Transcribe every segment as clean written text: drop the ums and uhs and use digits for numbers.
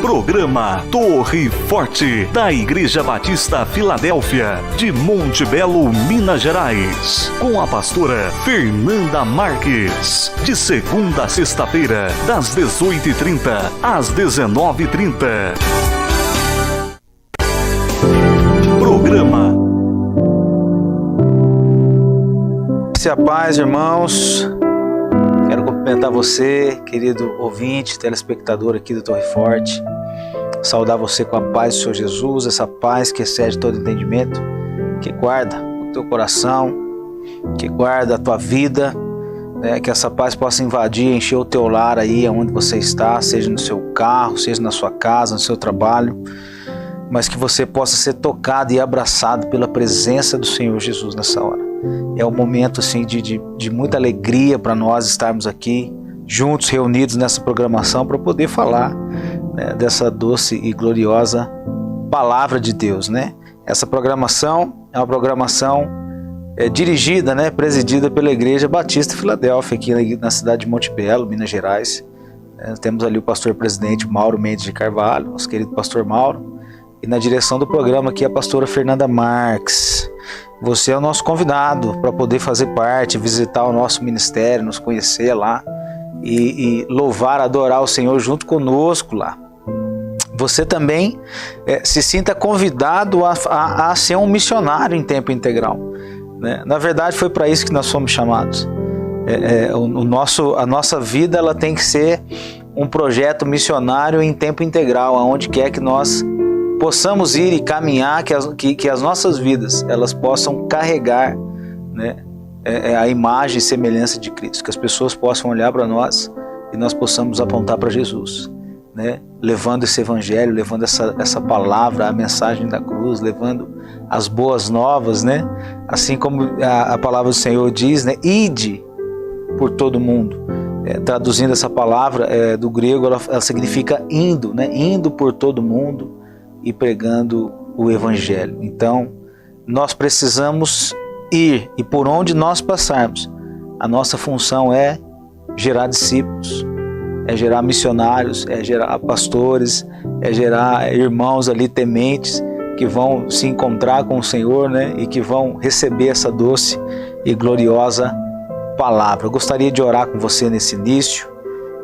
Programa Torre Forte, da Igreja Batista Filadélfia, de Monte Belo, Minas Gerais. Com a pastora Fernanda Marques. De segunda a sexta-feira, das 18h30 às 19h30. Programa. Se a paz, irmãos. Quero cumprimentar você, querido ouvinte, telespectador aqui do Torre Forte. Saudar você com a paz do Senhor Jesus, essa paz que excede todo entendimento, que guarda o teu coração, que guarda a tua vida, né? Que essa paz possa invadir, encher o teu lar aí onde você está, seja no seu carro, seja na sua casa, no seu trabalho, mas que você possa ser tocado e abraçado pela presença do Senhor Jesus nessa hora. É um momento assim, de muita alegria para nós estarmos aqui, juntos, reunidos nessa programação, para poder falar, né, dessa doce e gloriosa Palavra de Deus, né? Essa programação é uma programação dirigida, né, presidida pela Igreja Batista Filadélfia, aqui na cidade de Monte Belo, Minas Gerais. Temos ali o pastor presidente Mauro Mendes de Carvalho, nosso querido pastor Mauro, e na direção do programa aqui a pastora Fernanda Marques. Você é o nosso convidado para poder fazer parte, visitar o nosso ministério, nos conhecer lá e louvar, adorar o Senhor junto conosco lá. Você também se sinta convidado a ser um missionário em tempo integral, né? Na verdade foi para isso que nós fomos chamados. A nossa vida ela tem que ser um projeto missionário em tempo integral, aonde quer que nós possamos ir e caminhar, que as nossas vidas elas possam carregar, né, a imagem e semelhança de Cristo, que as pessoas possam olhar para nós e nós possamos apontar para Jesus, né, levando esse evangelho, levando essa palavra, a mensagem da cruz, levando as boas novas, né, assim como a palavra do Senhor diz, né, ide por todo mundo. Traduzindo essa palavra do grego, ela significa indo, né, indo por todo mundo e pregando o evangelho. Então, nós precisamos ir, e por onde nós passarmos, a nossa função é gerar discípulos, é gerar missionários, é gerar pastores, é gerar irmãos ali tementes que vão se encontrar com o Senhor, né, e que vão receber essa doce e gloriosa palavra. Eu gostaria de orar com você nesse início.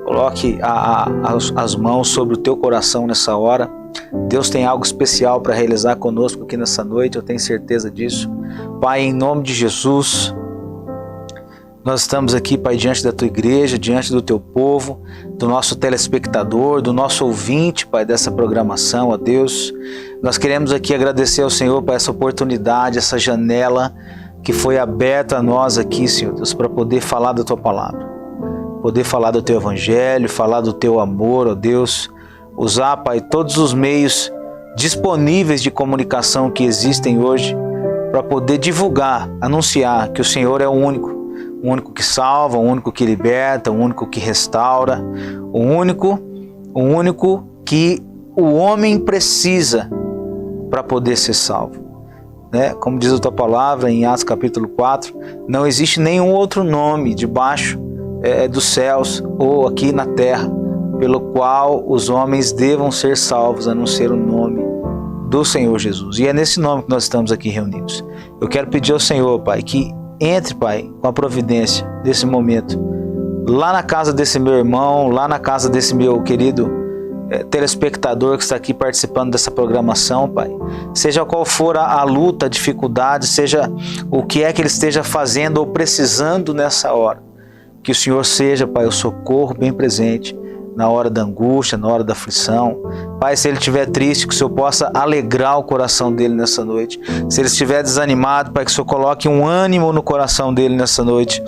Coloque as mãos sobre o teu coração nessa hora. Deus tem algo especial para realizar conosco aqui nessa noite, eu tenho certeza disso. Pai, em nome de Jesus, nós estamos aqui, Pai, diante da Tua igreja, diante do Teu povo, do nosso telespectador, do nosso ouvinte, Pai, dessa programação, ó Deus. Nós queremos aqui agradecer ao Senhor por essa oportunidade, essa janela que foi aberta a nós aqui, Senhor Deus, para poder falar da Tua palavra, poder falar do Teu evangelho, falar do Teu amor, ó Deus. Usar, Pai, todos os meios disponíveis de comunicação que existem hoje para poder divulgar, anunciar que o Senhor é o único que salva, o único que liberta, o único que restaura, o único que o homem precisa para poder ser salvo, né? Como diz a Tua palavra em Atos capítulo 4, não existe nenhum outro nome debaixo dos céus ou aqui na terra pelo qual os homens devam ser salvos, a não ser o nome do Senhor Jesus. E é nesse nome que nós estamos aqui reunidos. Eu quero pedir ao Senhor, Pai, que entre, Pai, com a providência desse momento, lá na casa desse meu irmão, lá na casa desse meu querido telespectador que está aqui participando dessa programação, Pai. Seja qual for a luta, a dificuldade, seja o que é que ele esteja fazendo ou precisando nessa hora, que o Senhor seja, Pai, o socorro bem presente, na hora da angústia, na hora da aflição. Pai, se ele estiver triste, que o Senhor possa alegrar o coração dele nessa noite. Se ele estiver desanimado, Pai, que o Senhor coloque um ânimo no coração dele nessa noite.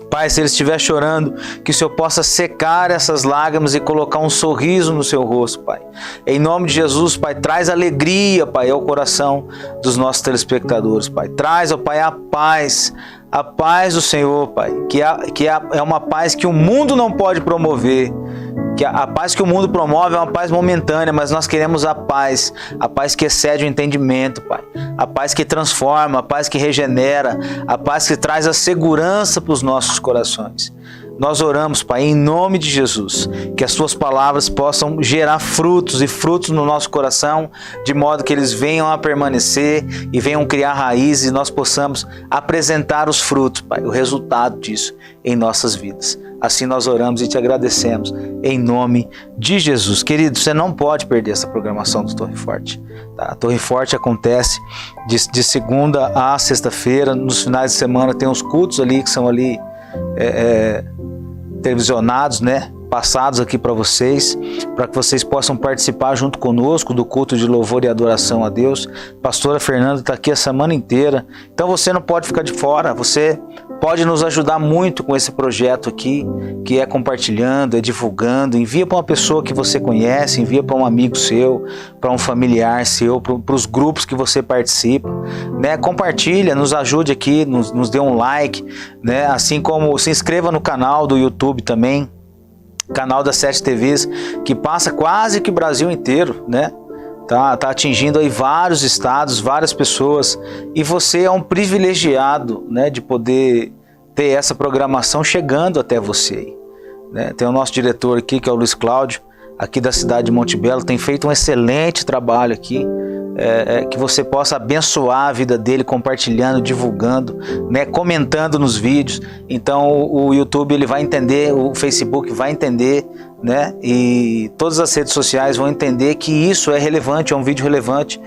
Pai, se ele estiver chorando, que o Senhor possa secar essas lágrimas e colocar um sorriso no seu rosto, Pai. Em nome de Jesus, Pai, traz alegria, Pai, ao coração dos nossos telespectadores, Pai. Traz, ó Pai, a paz do Senhor, Pai, que é uma paz que o mundo não pode promover, que a paz que o mundo promove é uma paz momentânea, mas nós queremos a paz que excede o entendimento, Pai, a paz que transforma, a paz que regenera, a paz que traz a segurança para os nossos corações. Nós oramos, Pai, em nome de Jesus, que as Suas palavras possam gerar frutos e frutos no nosso coração, de modo que eles venham a permanecer e venham criar raízes e nós possamos apresentar os frutos, Pai, o resultado disso em nossas vidas. Assim nós oramos e te agradecemos em nome de Jesus. Querido, você não pode perder essa programação do Torre Forte. Tá? A Torre Forte acontece de segunda a sexta-feira. Nos finais de semana tem os cultos ali que são ali televisionados, né? Passados aqui para vocês, para que vocês possam participar junto conosco do culto de louvor e adoração a Deus. Pastora Fernanda está aqui a semana inteira, então você não pode ficar de fora, você pode nos ajudar muito com esse projeto aqui, que é compartilhando, é divulgando. Envia para uma pessoa que você conhece, envia para um amigo seu, para um familiar seu, para os grupos que você participa, né? Compartilha, nos ajude aqui, nos dê um like, né? Assim como se inscreva no canal do YouTube também, canal das 7 TVs, que passa quase que o Brasil inteiro, né? Tá atingindo aí vários estados, várias pessoas, e você é um privilegiado, né, de poder ter essa programação chegando até você, né? Tem o nosso diretor aqui, que é o Luiz Cláudio, aqui da cidade de Monte Belo, tem feito um excelente trabalho aqui, que você possa abençoar a vida dele compartilhando, divulgando, né, comentando nos vídeos. Então o YouTube ele vai entender, o Facebook vai entender, né, e todas as redes sociais vão entender que isso é relevante, é um vídeo relevante,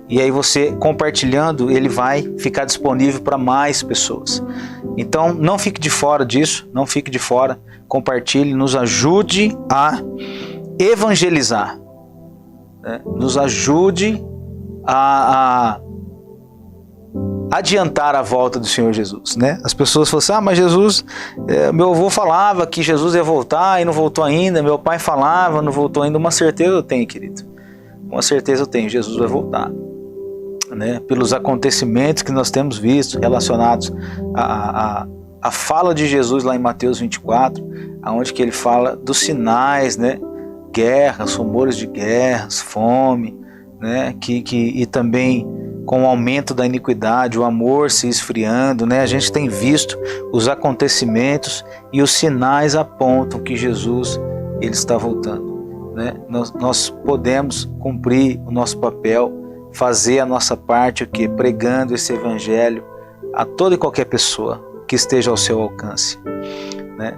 e aí você compartilhando, ele vai ficar disponível para mais pessoas. Então não fique de fora disso, não fique de fora, compartilhe, nos ajude a evangelizar, né? Nos ajude a adiantar a volta do Senhor Jesus, né? As pessoas falam assim, mas Jesus, meu avô falava que Jesus ia voltar e não voltou ainda, meu pai falava, não voltou ainda. Uma certeza eu tenho, querido, uma certeza eu tenho, Jesus vai voltar, né? Pelos acontecimentos que nós temos visto relacionados a fala de Jesus lá em Mateus 24, onde que ele fala dos sinais, né? Guerras, rumores de guerras, fome, né? E também com o aumento da iniquidade, o amor se esfriando, né? A gente tem visto os acontecimentos e os sinais apontam que Jesus ele está voltando, né? Nós podemos cumprir o nosso papel, fazer a nossa parte, o que? Pregando esse evangelho a toda e qualquer pessoa que esteja ao seu alcance, né?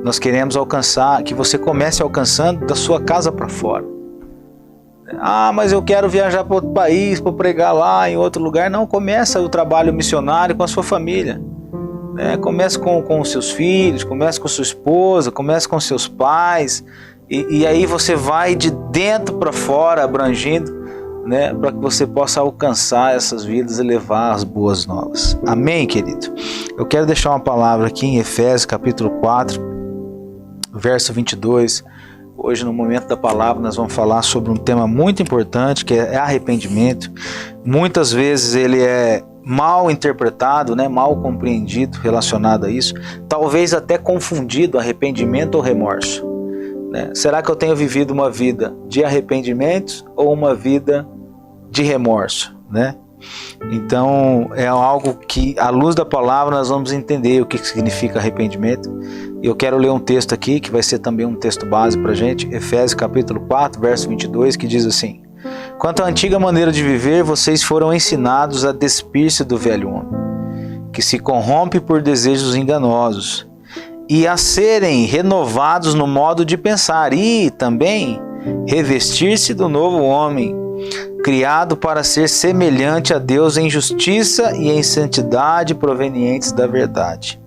Nós queremos alcançar, que você comece alcançando da sua casa para fora. Mas eu quero viajar para outro país, para pregar lá em outro lugar. Não, começa o trabalho missionário com a sua família, né? Comece com os seus filhos, comece com sua esposa, comece com seus pais, e aí você vai de dentro para fora abrangindo, né? Para que você possa alcançar essas vidas e levar as boas novas. Amém, querido? Eu quero deixar uma palavra aqui em Efésios capítulo 4, verso 22, hoje no momento da palavra nós vamos falar sobre um tema muito importante, que é arrependimento. Muitas vezes ele é mal interpretado, né, mal compreendido relacionado a isso, talvez até confundido arrependimento ou remorso, né? Será que eu tenho vivido uma vida de arrependimentos ou uma vida de remorso, né? Então é algo que à luz da palavra nós vamos entender o que significa arrependimento. E eu quero ler um texto aqui que vai ser também um texto base para a gente, Efésios capítulo 4, verso 22, que diz assim: quanto à antiga maneira de viver, vocês foram ensinados a despir-se do velho homem, que se corrompe por desejos enganosos, e a serem renovados no modo de pensar, e também revestir-se do novo homem, criado para ser semelhante a Deus em justiça e em santidade provenientes da verdade.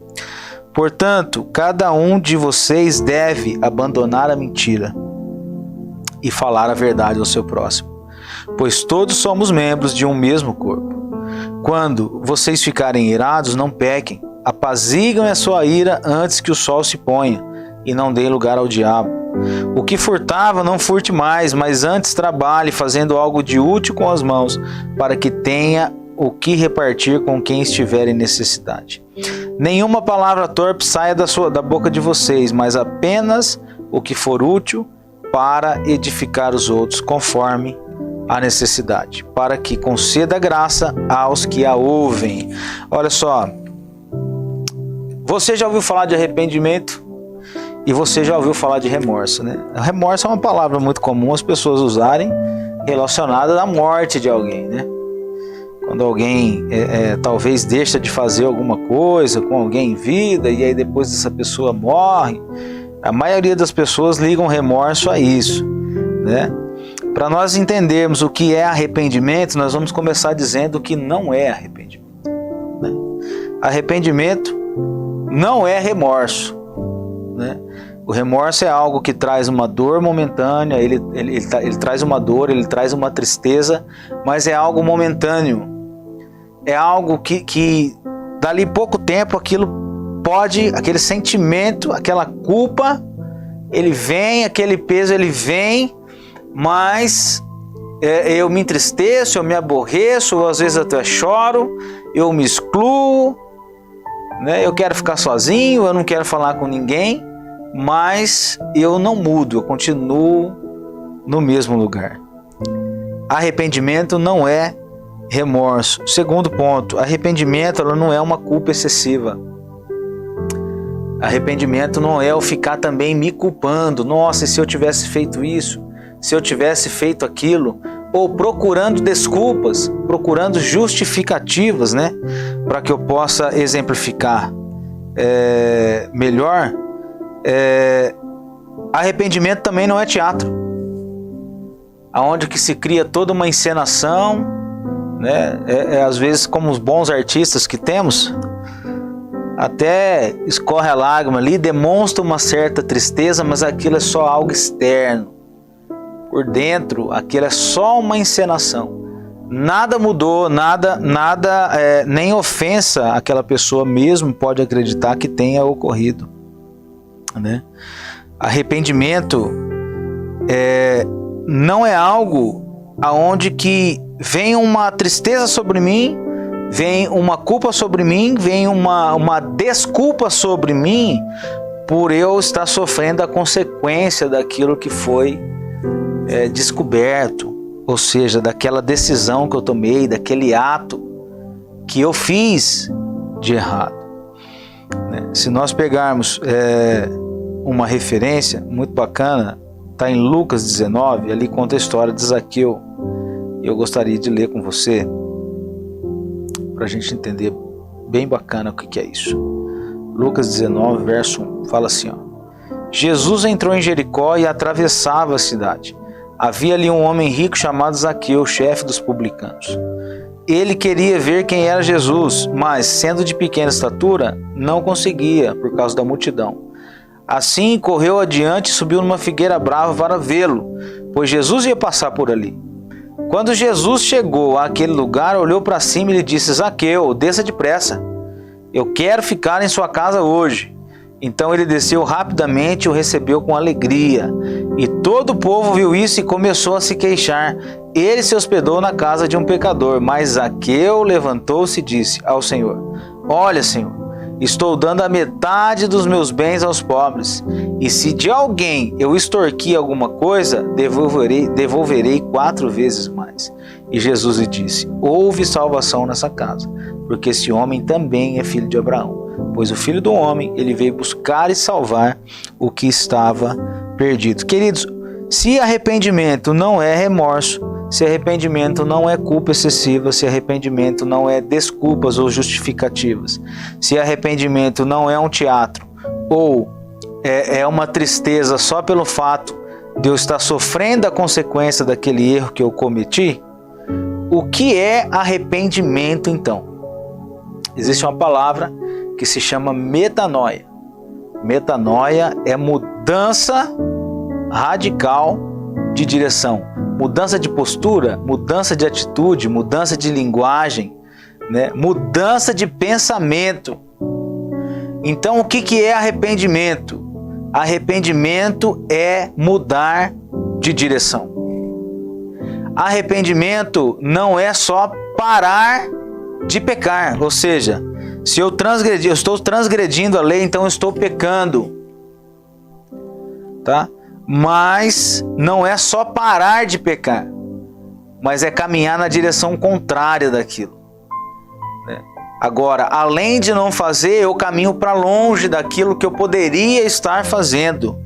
Portanto, cada um de vocês deve abandonar a mentira e falar a verdade ao seu próximo, pois todos somos membros de um mesmo corpo. Quando vocês ficarem irados, não pequem, apaziguem a sua ira antes que o sol se ponha, e não deem lugar ao diabo. O que furtava, não furte mais, mas antes trabalhe, fazendo algo de útil com as mãos, para que tenha o que repartir com quem estiver em necessidade. Nenhuma palavra torpe saia da boca de vocês, mas apenas o que for útil para edificar os outros, conforme a necessidade, para que conceda graça aos que a ouvem. Olha só, você já ouviu falar de arrependimento? E você já ouviu falar de remorso, né? Remorso é uma palavra muito comum as pessoas usarem relacionada à morte de alguém, né? Quando alguém talvez deixa de fazer alguma coisa com alguém em vida e aí depois essa pessoa morre, a maioria das pessoas ligam remorso a isso, né? Para nós entendermos o que é arrependimento, nós vamos começar dizendo o que não é arrependimento, né? Arrependimento não é remorso, né? O remorso é algo que traz uma dor momentânea, ele traz uma dor, ele traz uma tristeza, mas é algo momentâneo. É algo que dali pouco tempo aquele sentimento, aquela culpa, ele vem, aquele peso ele vem, mas eu me entristeço, eu me aborreço, eu às vezes até choro, eu me excluo, né? Eu quero ficar sozinho, eu não quero falar com ninguém, mas eu não mudo, eu continuo no mesmo lugar. Arrependimento não é remorso. Segundo ponto, arrependimento não é uma culpa excessiva. Arrependimento não é eu ficar também me culpando. Nossa, e se eu tivesse feito isso? Se eu tivesse feito aquilo? Ou procurando desculpas, procurando justificativas, né? Para que eu possa exemplificar melhor. Arrependimento também não é teatro, aonde que se cria toda uma encenação, né? Às vezes, como os bons artistas que temos, até escorre a lágrima ali, demonstra uma certa tristeza, mas aquilo é só algo externo. Por dentro, aquilo é só uma encenação. Nada mudou, nada, nem ofensa aquela pessoa mesmo pode acreditar que tenha ocorrido, né? Arrependimento não é algo aonde que vem uma tristeza sobre mim, vem uma culpa sobre mim, vem uma desculpa sobre mim por eu estar sofrendo a consequência daquilo que foi descoberto, ou seja, daquela decisão que eu tomei, daquele ato que eu fiz de errado, né? Se nós pegarmos uma referência muito bacana, está em Lucas 19, ali conta a história de Zaqueu. Eu gostaria de ler com você, para a gente entender bem bacana o que é isso. Lucas 19, verso 1, fala assim, ó: Jesus entrou em Jericó e atravessava a cidade. Havia ali um homem rico chamado Zaqueu, chefe dos publicanos. Ele queria ver quem era Jesus, mas, sendo de pequena estatura, não conseguia, por causa da multidão. Assim, correu adiante e subiu numa figueira brava para vê-lo, pois Jesus ia passar por ali. Quando Jesus chegou àquele lugar, olhou para cima e lhe disse: Zaqueu, desça depressa, eu quero ficar em sua casa hoje. Então ele desceu rapidamente e o recebeu com alegria. E todo o povo viu isso e começou a se queixar. Ele se hospedou na casa de um pecador, mas Zaqueu levantou-se e disse ao Senhor: Olha, Senhor, estou dando a metade dos meus bens aos pobres, e se de alguém eu extorquir alguma coisa, devolverei 4 vezes mais. E Jesus lhe disse: houve salvação nessa casa, porque esse homem também é filho de Abraão, pois o Filho do Homem, ele veio buscar e salvar o que estava perdido. Queridos, se arrependimento não é remorso, se arrependimento não é culpa excessiva, se arrependimento não é desculpas ou justificativas, se arrependimento não é um teatro, ou é uma tristeza só pelo fato de eu estar sofrendo a consequência daquele erro que eu cometi, o que é arrependimento então? Existe uma palavra que se chama metanoia. Metanoia é mudança radical de direção, mudança de postura, mudança de atitude, mudança de linguagem, né? Mudança de pensamento. Então, o que é arrependimento? Arrependimento é mudar de direção. Arrependimento não é só parar de pecar, ou seja, se eu estou transgredindo a lei, então eu estou pecando, tá? Mas não é só parar de pecar, mas é caminhar na direção contrária daquilo, né? Agora, além de não fazer, eu caminho para longe daquilo que eu poderia estar fazendo.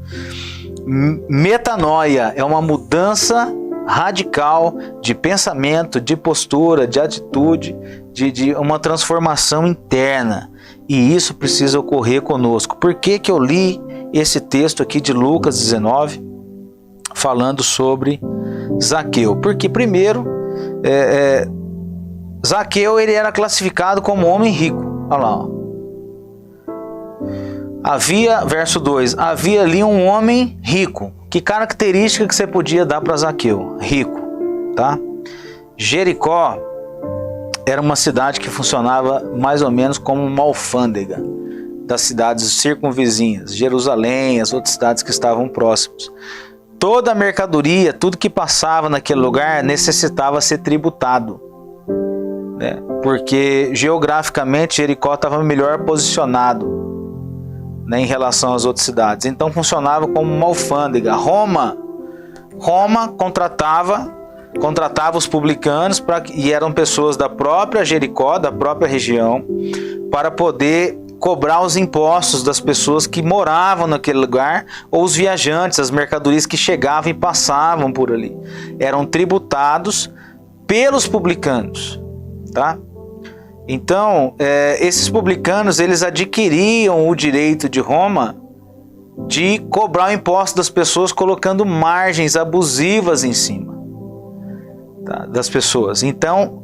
Metanoia é uma mudança radical de pensamento, de postura, de atitude, de uma transformação interna. E isso precisa ocorrer conosco. Por que que eu li esse texto aqui de Lucas 19, falando sobre Zaqueu? Porque primeiro, Zaqueu ele era classificado como homem rico. Olha lá. Ó. Verso 2, havia ali um homem rico. Que característica que você podia dar para Zaqueu? Rico, tá? Jericó era uma cidade que funcionava mais ou menos como uma alfândega das cidades circunvizinhas, Jerusalém, as outras cidades que estavam próximas. Toda a mercadoria, tudo que passava naquele lugar necessitava ser tributado, né? Porque geograficamente Jericó estava melhor posicionado, né, em relação às outras cidades. Então funcionava como uma alfândega. Roma contratava os publicanos e eram pessoas da própria Jericó, da própria região, para poder cobrar os impostos das pessoas que moravam naquele lugar, ou os viajantes, as mercadorias que chegavam e passavam por ali. Eram tributados pelos publicanos, tá? Então, esses publicanos, eles adquiriam o direito de Roma de cobrar o imposto das pessoas, colocando margens abusivas em cima, tá, das pessoas. Então,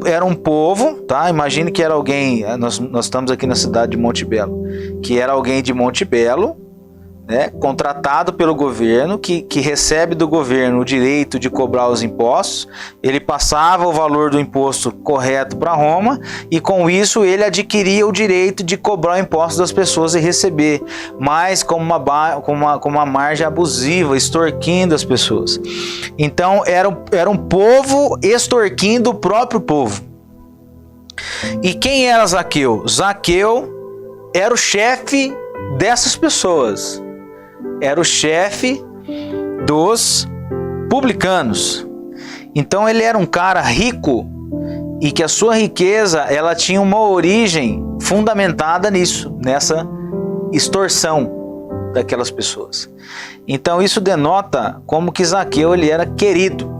era um povo, tá? Imagine que era alguém, nós estamos aqui na cidade de Monte Belo, que era alguém de Monte Belo, né, contratado pelo governo, que recebe do governo o direito de cobrar os impostos. Ele passava o valor do imposto correto para Roma, e com isso ele adquiria o direito de cobrar o imposto das pessoas e receber, mas com uma margem abusiva, extorquindo as pessoas. Então era um povo extorquindo o próprio povo. E quem era Zaqueu? Zaqueu era o chefe dessas pessoas. Era o chefe dos publicanos. Então ele era um cara rico, e que a sua riqueza ela tinha uma origem fundamentada nisso, nessa extorsão daquelas pessoas. Então isso denota como que Zaqueu ele era querido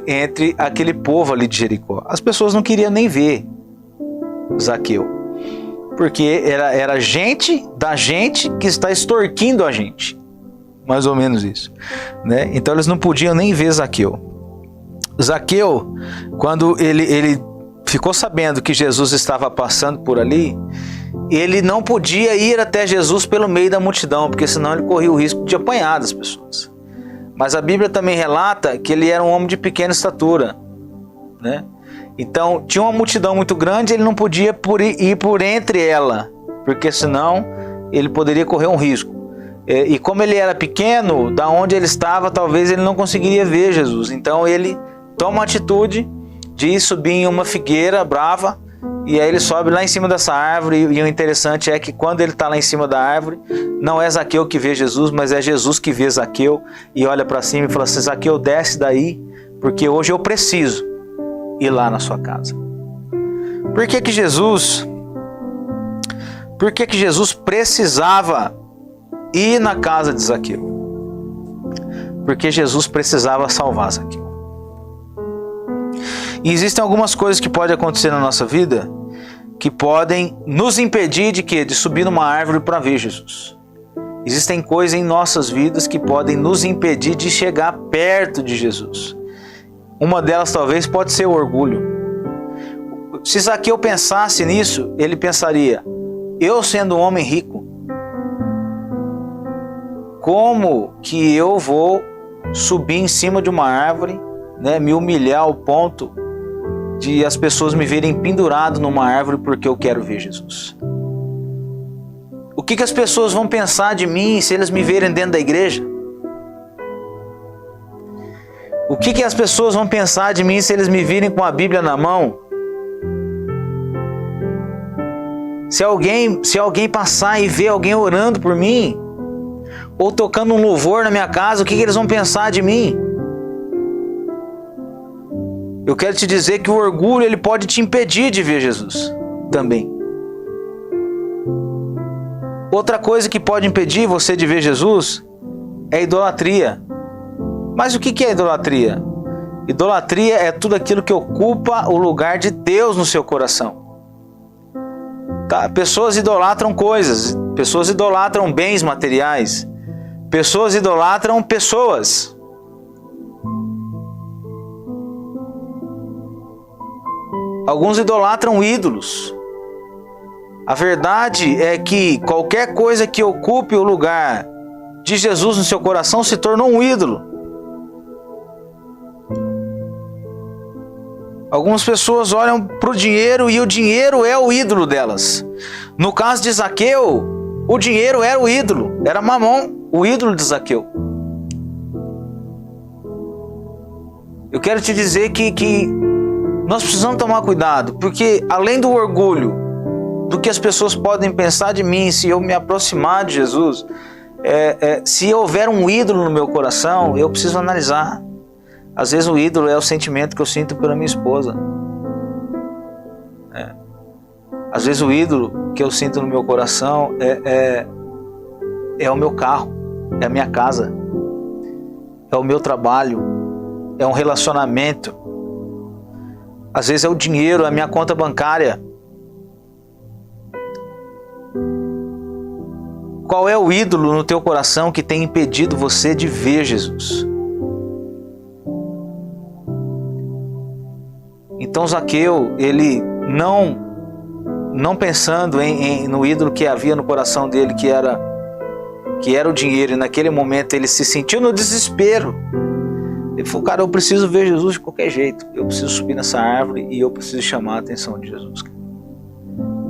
entre aquele povo ali de Jericó. As pessoas não queriam nem ver Zaqueu, porque era gente da gente que está extorquindo a gente. Mais ou menos isso, né? Então eles não podiam nem ver Zaqueu. Zaqueu, quando ele ficou sabendo que Jesus estava passando por ali, ele não podia ir até Jesus pelo meio da multidão, porque senão ele corria o risco de apanhar das pessoas. Mas a Bíblia também relata que ele era um homem de pequena estatura, né? Então, tinha uma multidão muito grande, ele não podia ir por entre ela, porque senão ele poderia correr um risco. E como ele era pequeno, da onde ele estava, talvez ele não conseguiria ver Jesus. Então, ele toma a atitude de ir subir em uma figueira brava, e aí ele sobe lá em cima dessa árvore. E o interessante é que quando ele está lá em cima da árvore, não é Zaqueu que vê Jesus, mas é Jesus que vê Zaqueu, e olha para cima e fala assim: Zaqueu, desce daí, porque hoje eu preciso ir lá na sua casa. Por que que Jesus precisava ir na casa de Zaqueu? Porque Jesus precisava salvar Zaqueu. E existem algumas coisas que podem acontecer na nossa vida que podem nos impedir de quê? De subir numa árvore para ver Jesus. Existem coisas em nossas vidas que podem nos impedir de chegar perto de Jesus. Uma delas talvez pode ser o orgulho. Se Zaqueu pensasse nisso, ele pensaria: eu sendo um homem rico, como que eu vou subir em cima de uma árvore, né, me humilhar ao ponto de as pessoas me verem pendurado numa árvore porque eu quero ver Jesus? O que as pessoas vão pensar de mim se eles me verem dentro da igreja? O que as pessoas vão pensar de mim se eles me virem com a Bíblia na mão? Se alguém passar e ver alguém orando por mim, ou tocando um louvor na minha casa, o que eles vão pensar de mim? Eu quero te dizer que o orgulho ele pode te impedir de ver Jesus também. Outra coisa que pode impedir você de ver Jesus é a idolatria. Mas o que é idolatria? Idolatria é tudo aquilo que ocupa o lugar de Deus no seu coração. Tá? Pessoas idolatram coisas, pessoas idolatram bens materiais, pessoas idolatram pessoas. Alguns idolatram ídolos. A verdade é que qualquer coisa que ocupe o lugar de Jesus no seu coração se tornou um ídolo. Algumas pessoas olham para o dinheiro e o dinheiro é o ídolo delas. No caso de Zaqueu, o dinheiro era o ídolo, era Mamon, o ídolo de Zaqueu. Eu quero te dizer que nós precisamos tomar cuidado, porque além do orgulho, do que as pessoas podem pensar de mim se eu me aproximar de Jesus, se houver um ídolo no meu coração, eu preciso analisar. Às vezes o ídolo é o sentimento que eu sinto pela minha esposa. Às vezes o ídolo que eu sinto no meu coração é o meu carro, é a minha casa, é o meu trabalho, é um relacionamento. Às vezes é o dinheiro, é a minha conta bancária. Qual é o ídolo no teu coração que tem impedido você de ver Jesus? Então Zaqueu, ele não pensando no ídolo que havia no coração dele, que era o dinheiro, e naquele momento ele se sentiu no desespero. Ele falou, cara, eu preciso ver Jesus de qualquer jeito. Eu preciso subir nessa árvore e eu preciso chamar a atenção de Jesus.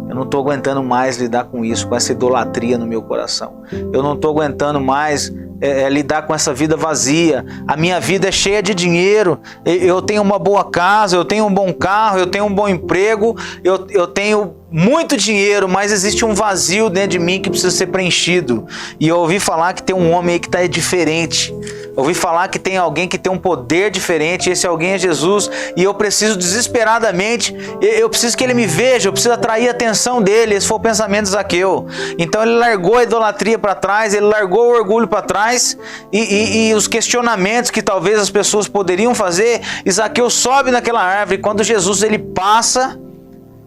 Eu não estou aguentando mais lidar com isso, com essa idolatria no meu coração. Eu não estou aguentando mais lidar com essa vida vazia. A minha vida é cheia de dinheiro. Eu tenho uma boa casa, eu tenho um bom carro, eu tenho um bom emprego, eu tenho muito dinheiro, mas existe um vazio dentro de mim que precisa ser preenchido. E eu ouvi falar que tem um homem aí que está diferente. Eu ouvi falar que tem alguém que tem um poder diferente, esse alguém é Jesus, e eu preciso desesperadamente, eu preciso que ele me veja, eu preciso atrair a atenção dele. Esse foi o pensamento de Zaqueu. Então ele largou a idolatria para trás, ele largou o orgulho para trás, e os questionamentos que talvez as pessoas poderiam fazer, e Zaqueu sobe naquela árvore. Quando Jesus ele passa,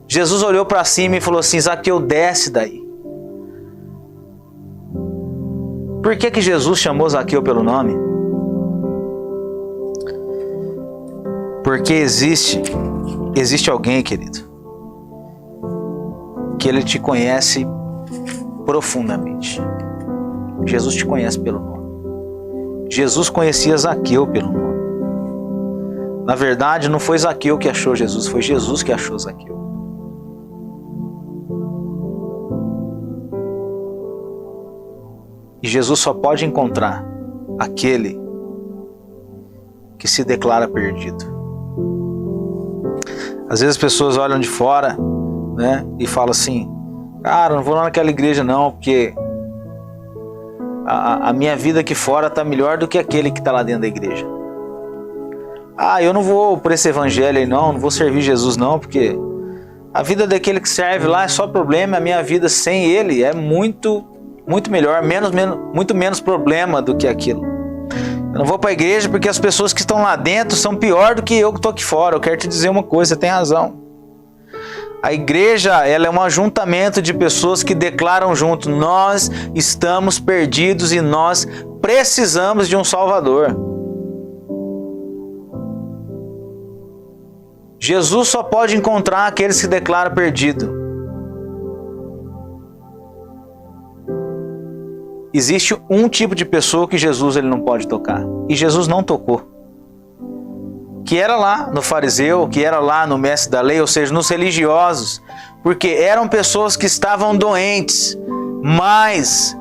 Jesus olhou para cima e falou assim, Zaqueu, desce daí. Por que Jesus chamou Zaqueu pelo nome? Porque existe alguém, querido, que ele te conhece profundamente. Jesus te conhece pelo nome. Jesus conhecia Zaqueu pelo nome. Na verdade, não foi Zaqueu que achou Jesus, foi Jesus que achou Zaqueu. E Jesus só pode encontrar aquele que se declara perdido. Às vezes as pessoas olham de fora, né, e falam assim, cara, não vou lá naquela igreja não, porque a minha vida aqui fora está melhor do que aquele que está lá dentro da igreja. Eu não vou por esse evangelho aí não vou servir Jesus não, porque a vida daquele que serve lá é só problema, a minha vida sem ele é muito melhor, muito menos problema do que aquilo. Eu não vou para a igreja porque as pessoas que estão lá dentro são pior do que eu que estou aqui fora. Eu quero te dizer uma coisa, você tem razão. A igreja, ela é um ajuntamento de pessoas que declaram junto, nós estamos perdidos e nós precisamos de um Salvador. Jesus só pode encontrar aqueles que declaram perdido. Existe um tipo de pessoa que Jesus ele não pode tocar. E Jesus não tocou. Que era lá no fariseu, que era lá no mestre da lei, ou seja, nos religiosos. Porque eram pessoas que estavam doentes, mas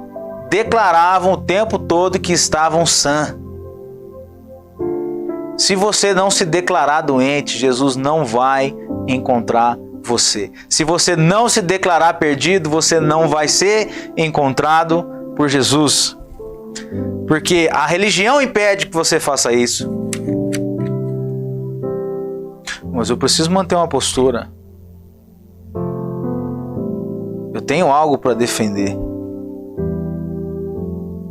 declaravam o tempo todo que estavam sãs. Se você não se declarar doente, Jesus não vai encontrar você. Se você não se declarar perdido, você não vai ser encontrado por Jesus. Porque a religião impede que você faça isso. mas eu preciso manter uma postura. Eu tenho algo para defender.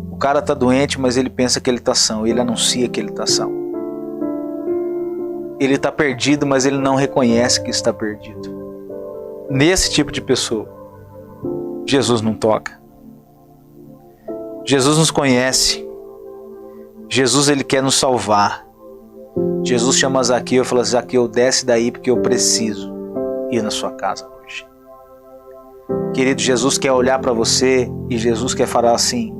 O cara está doente, mas ele pensa que ele está são. Ele anuncia que ele está são. Ele está perdido, mas ele não reconhece que está perdido. Nesse tipo de pessoa, Jesus não toca. Jesus nos conhece. Jesus, ele quer nos salvar. Jesus chama Zaqueu e fala: Zaqueu, desce daí porque eu preciso ir na sua casa hoje. Querido, Jesus quer olhar para você e Jesus quer falar assim: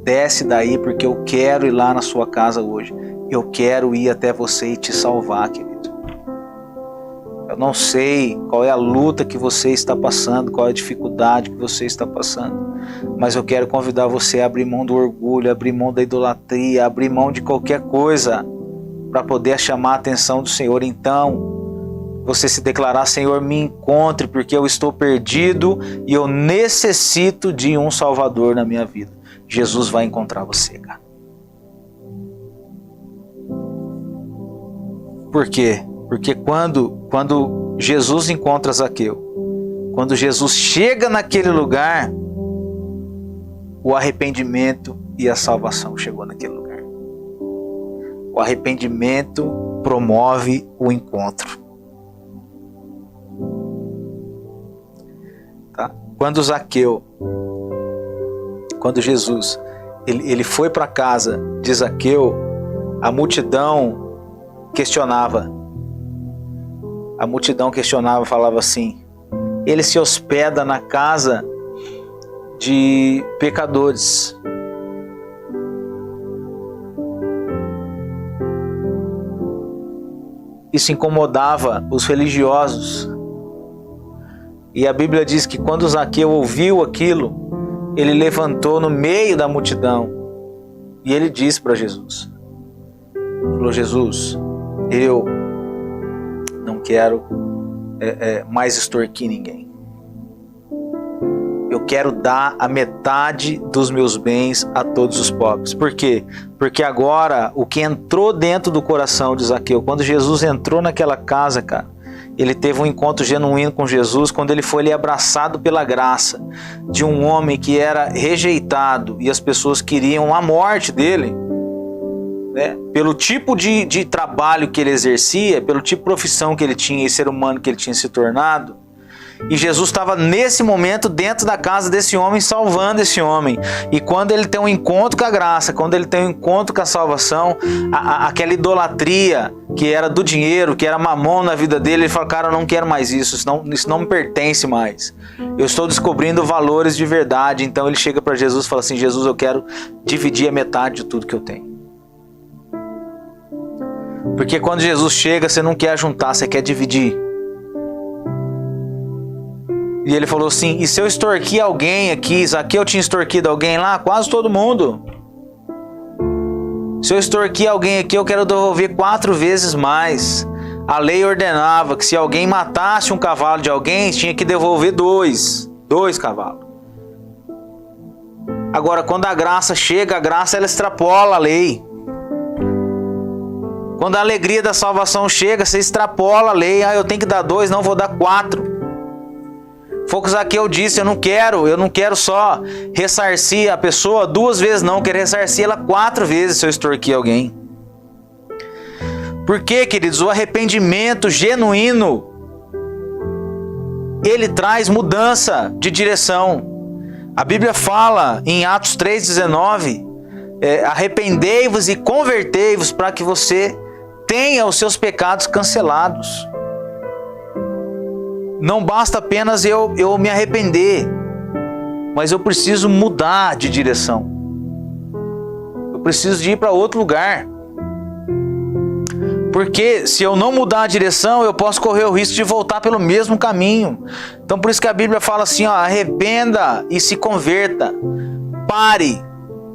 desce daí porque eu quero ir lá na sua casa hoje. Eu quero ir até você e te salvar, querido. Eu não sei qual é a luta que você está passando, qual é a dificuldade que você está passando, mas eu quero convidar você a abrir mão do orgulho, abrir mão da idolatria, abrir mão de qualquer coisa para poder chamar a atenção do Senhor. Então, você se declarar: Senhor, me encontre porque eu estou perdido e eu necessito de um Salvador na minha vida. Jesus vai encontrar você, cara. Por quê? Porque quando Jesus encontra Zaqueu, quando Jesus chega naquele lugar, o arrependimento e a salvação chegou naquele lugar. O arrependimento promove o encontro. Tá? Quando Jesus ele foi para a casa de Zaqueu, a multidão questionava. A multidão questionava, falava assim: ele se hospeda na casa de pecadores. Isso incomodava os religiosos. E a Bíblia diz que quando Zaqueu ouviu aquilo, ele levantou no meio da multidão e ele disse para Jesus: falou: Jesus, eu não quero mais extorquir ninguém. Eu quero dar a metade dos meus bens a todos os pobres. Por quê? Porque agora o que entrou dentro do coração de Zaqueu, quando Jesus entrou naquela casa, cara, ele teve um encontro genuíno com Jesus, quando ele foi abraçado pela graça de um homem que era rejeitado e as pessoas queriam a morte dele, né? Pelo tipo de trabalho que ele exercia, pelo tipo de profissão que ele tinha e ser humano que ele tinha se tornado. E Jesus estava nesse momento dentro da casa desse homem, salvando esse homem. E quando ele tem um encontro com a graça, quando ele tem um encontro com a salvação, aquela idolatria que era do dinheiro, que era mamão na vida dele, ele fala: cara, eu não quero mais isso não me pertence mais. Eu estou descobrindo valores de verdade. Então ele chega para Jesus e fala assim: Jesus, eu quero dividir a metade de tudo que eu tenho. Porque quando Jesus chega, você não quer juntar, você quer dividir. E ele falou assim: e se eu extorquir alguém aqui? Zaqueu tinha extorquido alguém lá? Quase todo mundo. Se eu extorquir alguém aqui, eu quero devolver 4 vezes mais. A lei ordenava que se alguém matasse um cavalo de alguém, tinha que devolver 2 cavalos. Agora, quando a graça chega, a graça ela extrapola a lei. Quando a alegria da salvação chega, você extrapola a lei. Eu tenho que dar 2, não vou dar 4. Foi o que Zaqueu disse: eu não quero só ressarcir a pessoa 2 vezes, não, eu quero ressarcir ela 4 vezes se eu extorquir alguém. Por quê, queridos? O arrependimento genuíno, ele traz mudança de direção. A Bíblia fala em Atos 3,19, arrependei-vos e convertei-vos para que você tenha os seus pecados cancelados. Não basta apenas eu me arrepender, mas eu preciso mudar de direção. Eu preciso de ir para outro lugar. Porque se eu não mudar a direção, eu posso correr o risco de voltar pelo mesmo caminho. Então por isso que a Bíblia fala assim, arrependa e se converta. Pare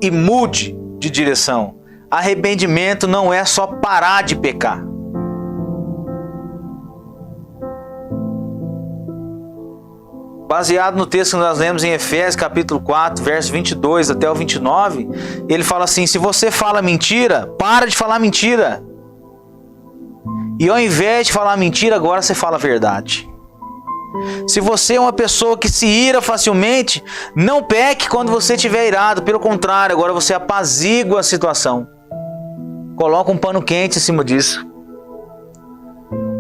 e mude de direção. Arrependimento não é só parar de pecar. Baseado no texto que nós lemos em Efésios capítulo 4, versos 22 até o 29, ele fala assim: se você fala mentira, para de falar mentira. E ao invés de falar mentira, agora você fala a verdade. Se você é uma pessoa que se ira facilmente, não peque quando você estiver irado. Pelo contrário, agora você apazigua a situação. Coloca um pano quente em cima disso.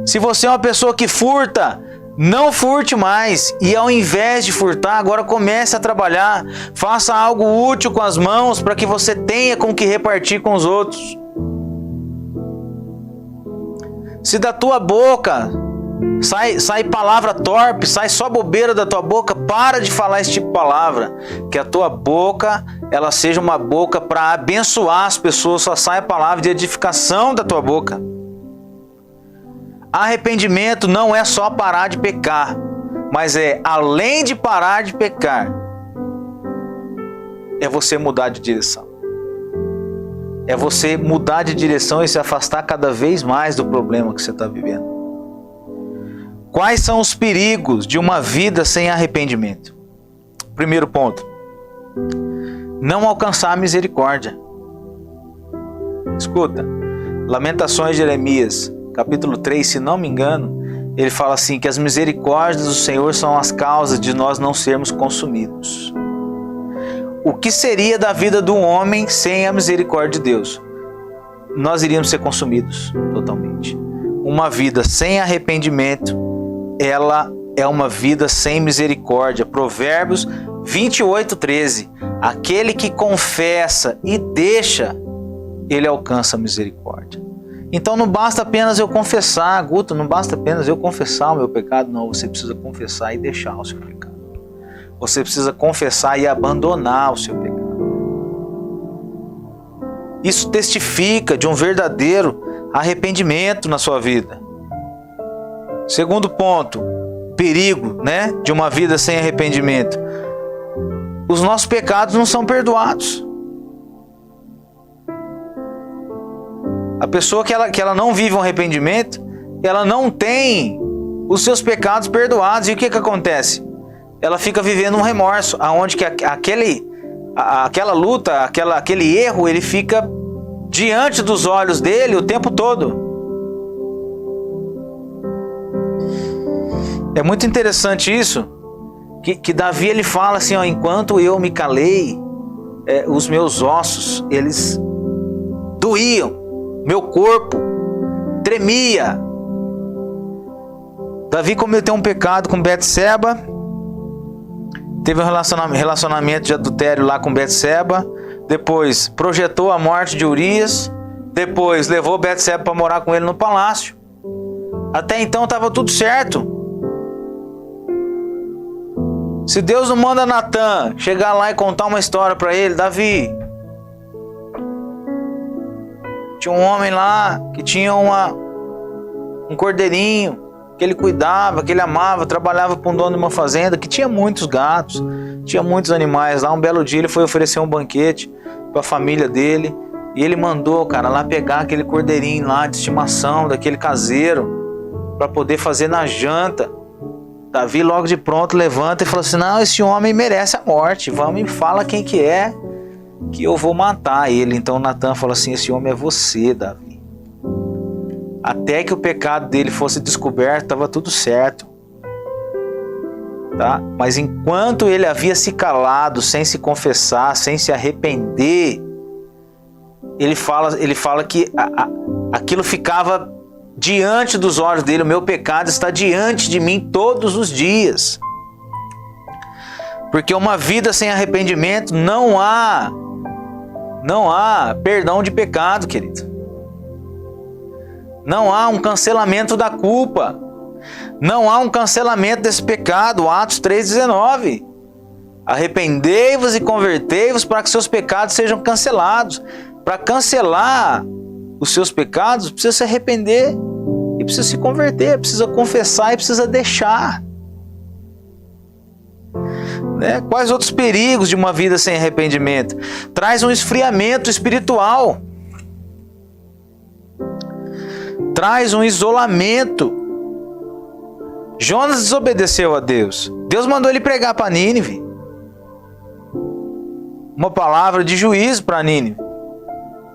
Se você é uma pessoa que furta, não furte mais. E ao invés de furtar, agora comece a trabalhar. Faça algo útil com as mãos para que você tenha com que repartir com os outros. Se da tua boca sai palavra torpe, sai só bobeira da tua boca, para de falar esse tipo de palavra. Que a tua boca, ela seja uma boca para abençoar as pessoas, só sai a palavra de edificação da tua boca. Arrependimento não é só parar de pecar, mas é, além de parar de pecar, é você mudar de direção. É você mudar de direção e se afastar cada vez mais do problema que você está vivendo. Quais são os perigos de uma vida sem arrependimento? Primeiro ponto: não alcançar a misericórdia. Escuta, Lamentações de Jeremias, capítulo 3, se não me engano, ele fala assim, que as misericórdias do Senhor são as causas de nós não sermos consumidos. O que seria da vida do homem sem a misericórdia de Deus? Nós iríamos ser consumidos totalmente. Uma vida sem arrependimento, ela é uma vida sem misericórdia. Provérbios 28:13. Aquele que confessa e deixa, ele alcança a misericórdia. Então não basta apenas eu confessar, Guto, não basta apenas eu confessar o meu pecado, não. Você precisa confessar e deixar o seu pecado. Você precisa confessar e abandonar o seu pecado. Isso testifica de um verdadeiro arrependimento na sua vida. Segundo ponto, perigo, de uma vida sem arrependimento. Os nossos pecados não são perdoados. A pessoa que ela não vive um arrependimento, ela não tem os seus pecados perdoados. E o que acontece? Ela fica vivendo um remorso, aonde que aquela luta, aquele erro, ele fica diante dos olhos dele o tempo todo. É muito interessante isso, que Davi ele fala assim, enquanto eu me calei, os meus ossos, eles doíam, meu corpo tremia. Davi cometeu um pecado com Betseba, teve um relacionamento de adultério lá com Betseba, depois projetou a morte de Urias, depois levou Betseba para morar com ele no palácio. Até então estava tudo certo. Se Deus não manda Natan chegar lá e contar uma história para ele, Davi, tinha um homem lá que tinha um cordeirinho que ele cuidava, que ele amava, trabalhava para um dono de uma fazenda que tinha muitos gatos, tinha muitos animais lá. Um belo dia ele foi oferecer um banquete para a família dele e ele mandou, cara, lá pegar aquele cordeirinho lá de estimação daquele caseiro para poder fazer na janta. Davi logo de pronto levanta e fala assim, não, esse homem merece a morte, vamos e fala quem que é, que eu vou matar ele. Então Natan fala assim, esse homem é você, Davi. Até que o pecado dele fosse descoberto, estava tudo certo. Tá? Mas enquanto ele havia se calado, sem se confessar, sem se arrepender, ele fala que aquilo ficava diante dos olhos dele. O meu pecado está diante de mim todos os dias. Porque uma vida sem arrependimento não há perdão de pecado, querido. Não há um cancelamento da culpa. Não há um cancelamento desse pecado. Atos 3,19. Arrependei-vos e convertei-vos para que seus pecados sejam cancelados. Para cancelar os seus pecados, precisa se arrepender. E precisa se converter, precisa confessar e precisa deixar. Quais outros perigos de uma vida sem arrependimento? Traz um esfriamento espiritual. Traz um isolamento. Jonas desobedeceu a Deus. Deus mandou ele pregar para Nínive. Uma palavra de juízo para Nínive.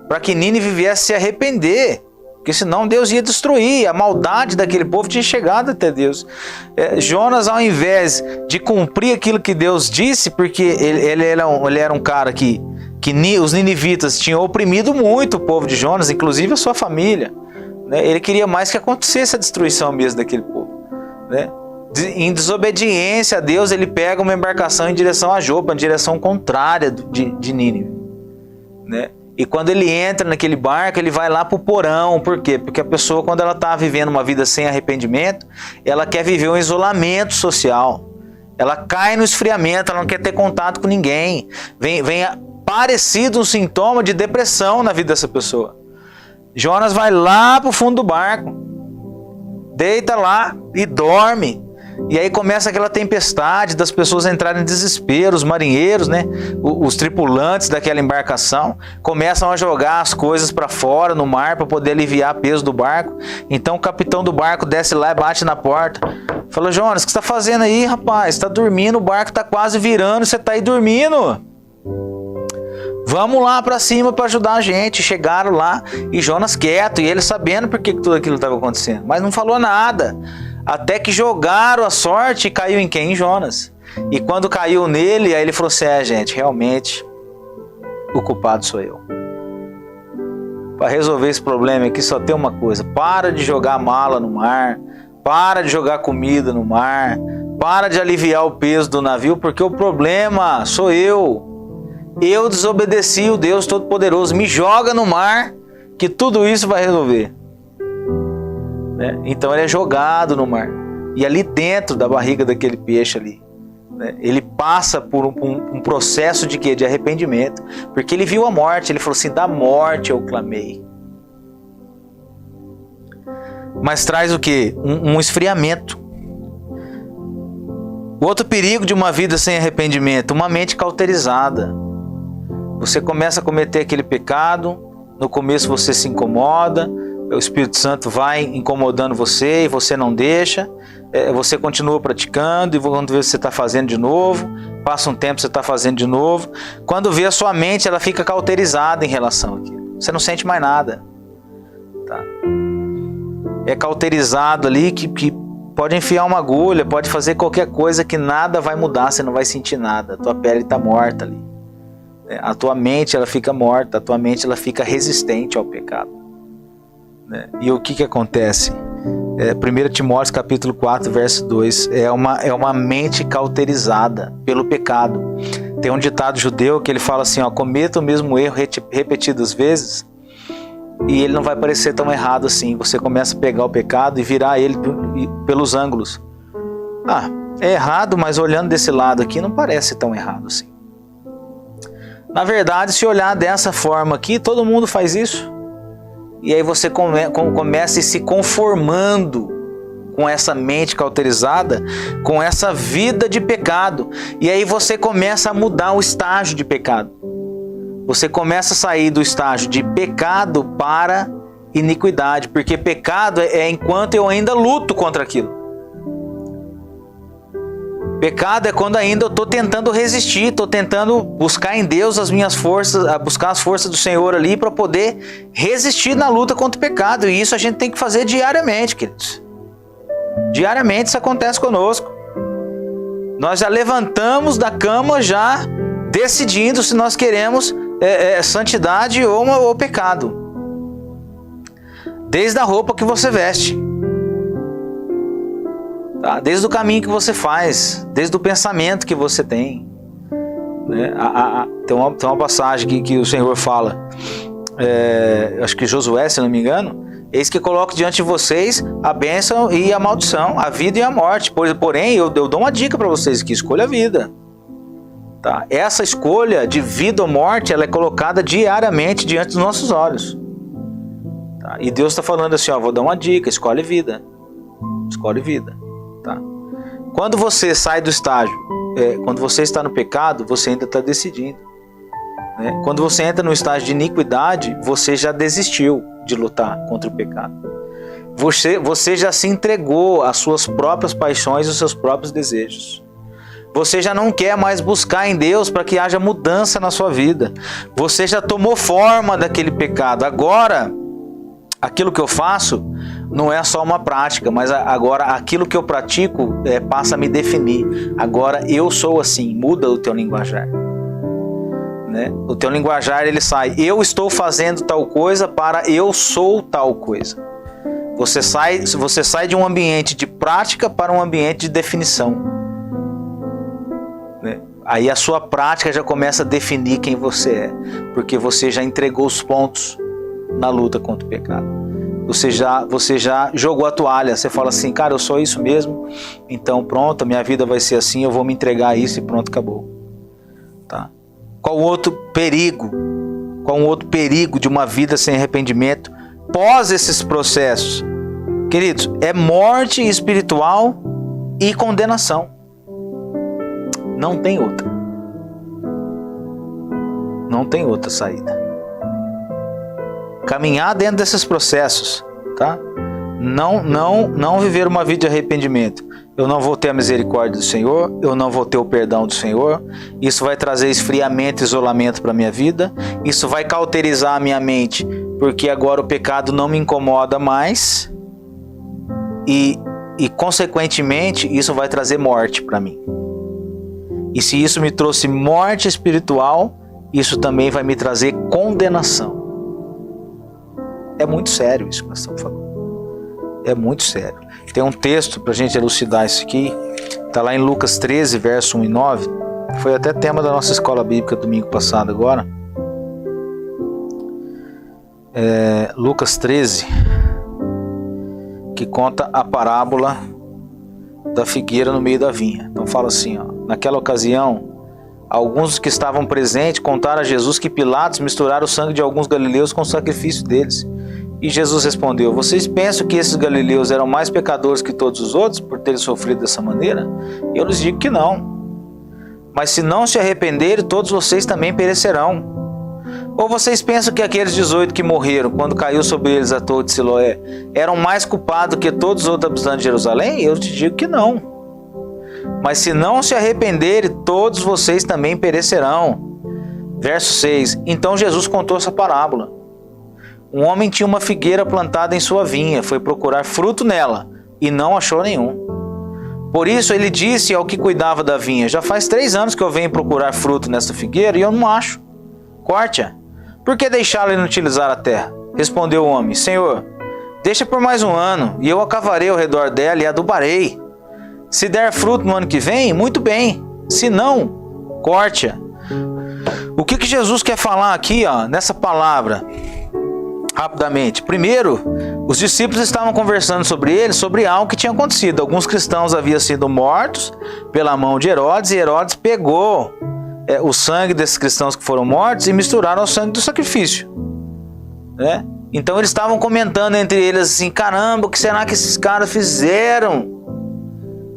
Para que Nínive viesse se arrepender. Porque senão Deus ia destruir. A maldade daquele povo tinha chegado até Deus. Jonas, ao invés de cumprir aquilo que Deus disse, porque ele era um cara que os ninivitas tinham oprimido muito o povo de Jonas, inclusive a sua família, né? Ele queria mais que acontecesse a destruição mesmo daquele povo, né? Em desobediência a Deus, ele pega uma embarcação em direção a Jopa, em direção contrária de Nínive, né? E quando ele entra naquele barco, ele vai lá para o porão. Por quê? Porque a pessoa, quando ela está vivendo uma vida sem arrependimento, ela quer viver um isolamento social. Ela cai no esfriamento, ela não quer ter contato com ninguém. Vem parecido um sintoma de depressão na vida dessa pessoa. Jonas vai lá para o fundo do barco, deita lá e dorme. E aí começa aquela tempestade das pessoas entrarem em desespero, os marinheiros, né? Os tripulantes daquela embarcação começam a jogar as coisas para fora no mar para poder aliviar o peso do barco. Então o capitão do barco desce lá e bate na porta. Fala: Jonas, o que você está fazendo aí, rapaz? Está dormindo, o barco está quase virando, você está aí dormindo. Vamos lá para cima para ajudar a gente. Chegaram lá e Jonas quieto, e ele sabendo por que tudo aquilo estava acontecendo, mas não falou nada. Até que jogaram a sorte e caiu em quem? Em Jonas. E quando caiu nele, aí ele falou assim: gente, realmente o culpado sou eu. Para resolver esse problema aqui só tem uma coisa: para de jogar mala no mar, para de jogar comida no mar, para de aliviar o peso do navio, porque o problema sou eu. Eu desobedeci o Deus Todo-Poderoso. Me joga no mar que tudo isso vai resolver. Então ele é jogado no mar. E ali dentro da barriga daquele peixe ali, né, ele passa por um processo de quê? De arrependimento. Porque ele viu a morte. Ele falou assim: da morte eu clamei. Mas traz o quê? Um esfriamento. O outro perigo de uma vida sem arrependimento: uma mente cauterizada. Você começa a cometer aquele pecado. No começo você se incomoda, o Espírito Santo vai incomodando você e você não deixa. Você continua praticando, e quando vê, você está fazendo de novo. Passa um tempo, você está fazendo de novo. Quando vê, a sua mente ela fica cauterizada em relação àquilo. Você não sente mais nada. Tá? É cauterizado ali que pode enfiar uma agulha, pode fazer qualquer coisa que nada vai mudar, você não vai sentir nada. A tua pele está morta ali. A tua mente ela fica morta, a tua mente ela fica resistente ao pecado. E o que acontece? 1 Timóteo capítulo 4, verso 2, é uma mente cauterizada pelo pecado. Tem um ditado judeu que ele fala assim: cometa o mesmo erro repetidas vezes e ele não vai parecer tão errado assim. Você começa a pegar o pecado e virar ele pelos ângulos. É errado, mas olhando desse lado aqui não parece tão errado assim. Na verdade, se olhar dessa forma aqui, todo mundo faz isso. E aí você começa a se conformando com essa mente cauterizada, com essa vida de pecado. E aí você começa a mudar o estágio de pecado. Você começa a sair do estágio de pecado para iniquidade. Porque pecado é enquanto eu ainda luto contra aquilo. Pecado é quando ainda eu estou tentando resistir, estou tentando buscar em Deus as minhas forças, buscar as forças do Senhor ali para poder resistir na luta contra o pecado. E isso a gente tem que fazer diariamente, queridos. Diariamente isso acontece conosco. Nós já levantamos da cama já decidindo se nós queremos santidade ou pecado. Desde a roupa que você veste. Tá? Desde o caminho que você faz, desde o pensamento que você tem. Tem uma passagem que o Senhor fala, acho que Josué, se não me engano: eis que coloco diante de vocês a bênção e a maldição, a vida e a morte. Porém, eu dou uma dica para vocês aqui: escolha a vida. Tá? Essa escolha de vida ou morte, ela é colocada diariamente diante dos nossos olhos. Tá? E Deus está falando assim: vou dar uma dica, escolhe vida. Escolhe vida. Tá? Quando você sai do estágio, quando você está no pecado, você ainda está decidindo. Né? Quando você entra no estágio de iniquidade, você já desistiu de lutar contra o pecado. Você já se entregou às suas próprias paixões e aos seus próprios desejos. Você já não quer mais buscar em Deus para que haja mudança na sua vida. Você já tomou forma daquele pecado. Agora, aquilo que eu faço não é só uma prática, mas agora aquilo que eu pratico passa a me definir. Agora eu sou assim, muda o teu linguajar. Né? O teu linguajar ele sai, eu estou fazendo tal coisa para eu sou tal coisa. Você sai de um ambiente de prática para um ambiente de definição. Né? Aí a sua prática já começa a definir quem você é, porque você já entregou os pontos na luta contra o pecado. Você já jogou a toalha, você fala assim, cara, eu sou isso mesmo, então pronto, a minha vida vai ser assim, eu vou me entregar a isso e pronto, acabou. Tá? Qual outro perigo de uma vida sem arrependimento pós esses processos? Queridos, é morte espiritual e condenação. Não tem outra. Não tem outra saída. Caminhar dentro desses processos, tá? Não viver uma vida de arrependimento. Eu não vou ter a misericórdia do Senhor, eu não vou ter o perdão do Senhor. Isso vai trazer esfriamento e isolamento para a minha vida. Isso vai cauterizar a minha mente, porque agora o pecado não me incomoda mais. E consequentemente, isso vai trazer morte para mim. E se isso me trouxe morte espiritual, isso também vai me trazer condenação. É muito sério isso que nós estamos falando. É muito sério. Tem um texto para a gente elucidar isso aqui. Está lá em Lucas 13, verso 1 e 9. Foi até tema da nossa escola bíblica domingo passado agora. Lucas 13, que conta a parábola da figueira no meio da vinha. Então fala assim, ó, naquela ocasião, alguns que estavam presentes contaram a Jesus que Pilatos misturara o sangue de alguns galileus com o sacrifício deles. E Jesus respondeu, vocês pensam que esses galileus eram mais pecadores que todos os outros por terem sofrido dessa maneira? Eu lhes digo que não. Mas se não se arrependerem, todos vocês também perecerão. Ou vocês pensam que aqueles 18 que morreram, quando caiu sobre eles a torre de Siloé, eram mais culpados que todos os outros habitantes de Jerusalém? Eu te digo que não. Mas se não se arrependerem, todos vocês também perecerão. Verso 6. Então Jesus contou essa parábola. Um homem tinha uma figueira plantada em sua vinha, foi procurar fruto nela, e não achou nenhum. Por isso ele disse ao que cuidava da vinha, já faz 3 anos que eu venho procurar fruto nesta figueira, e eu não acho. Corte-a. Por que deixá-la inutilizar a terra? Respondeu o homem, Senhor, deixa por mais 1 ano, e eu a cavarei ao redor dela e adubarei. Se der fruto no ano que vem, muito bem. Se não, corte-a. O que Jesus quer falar aqui, ó, nessa palavra? Rapidamente. Primeiro, os discípulos estavam conversando sobre algo que tinha acontecido. Alguns cristãos haviam sido mortos pela mão de Herodes, e Herodes pegou o sangue desses cristãos que foram mortos e misturaram ao sangue do sacrifício. Né? Então eles estavam comentando entre eles assim, caramba, o que será que esses caras fizeram?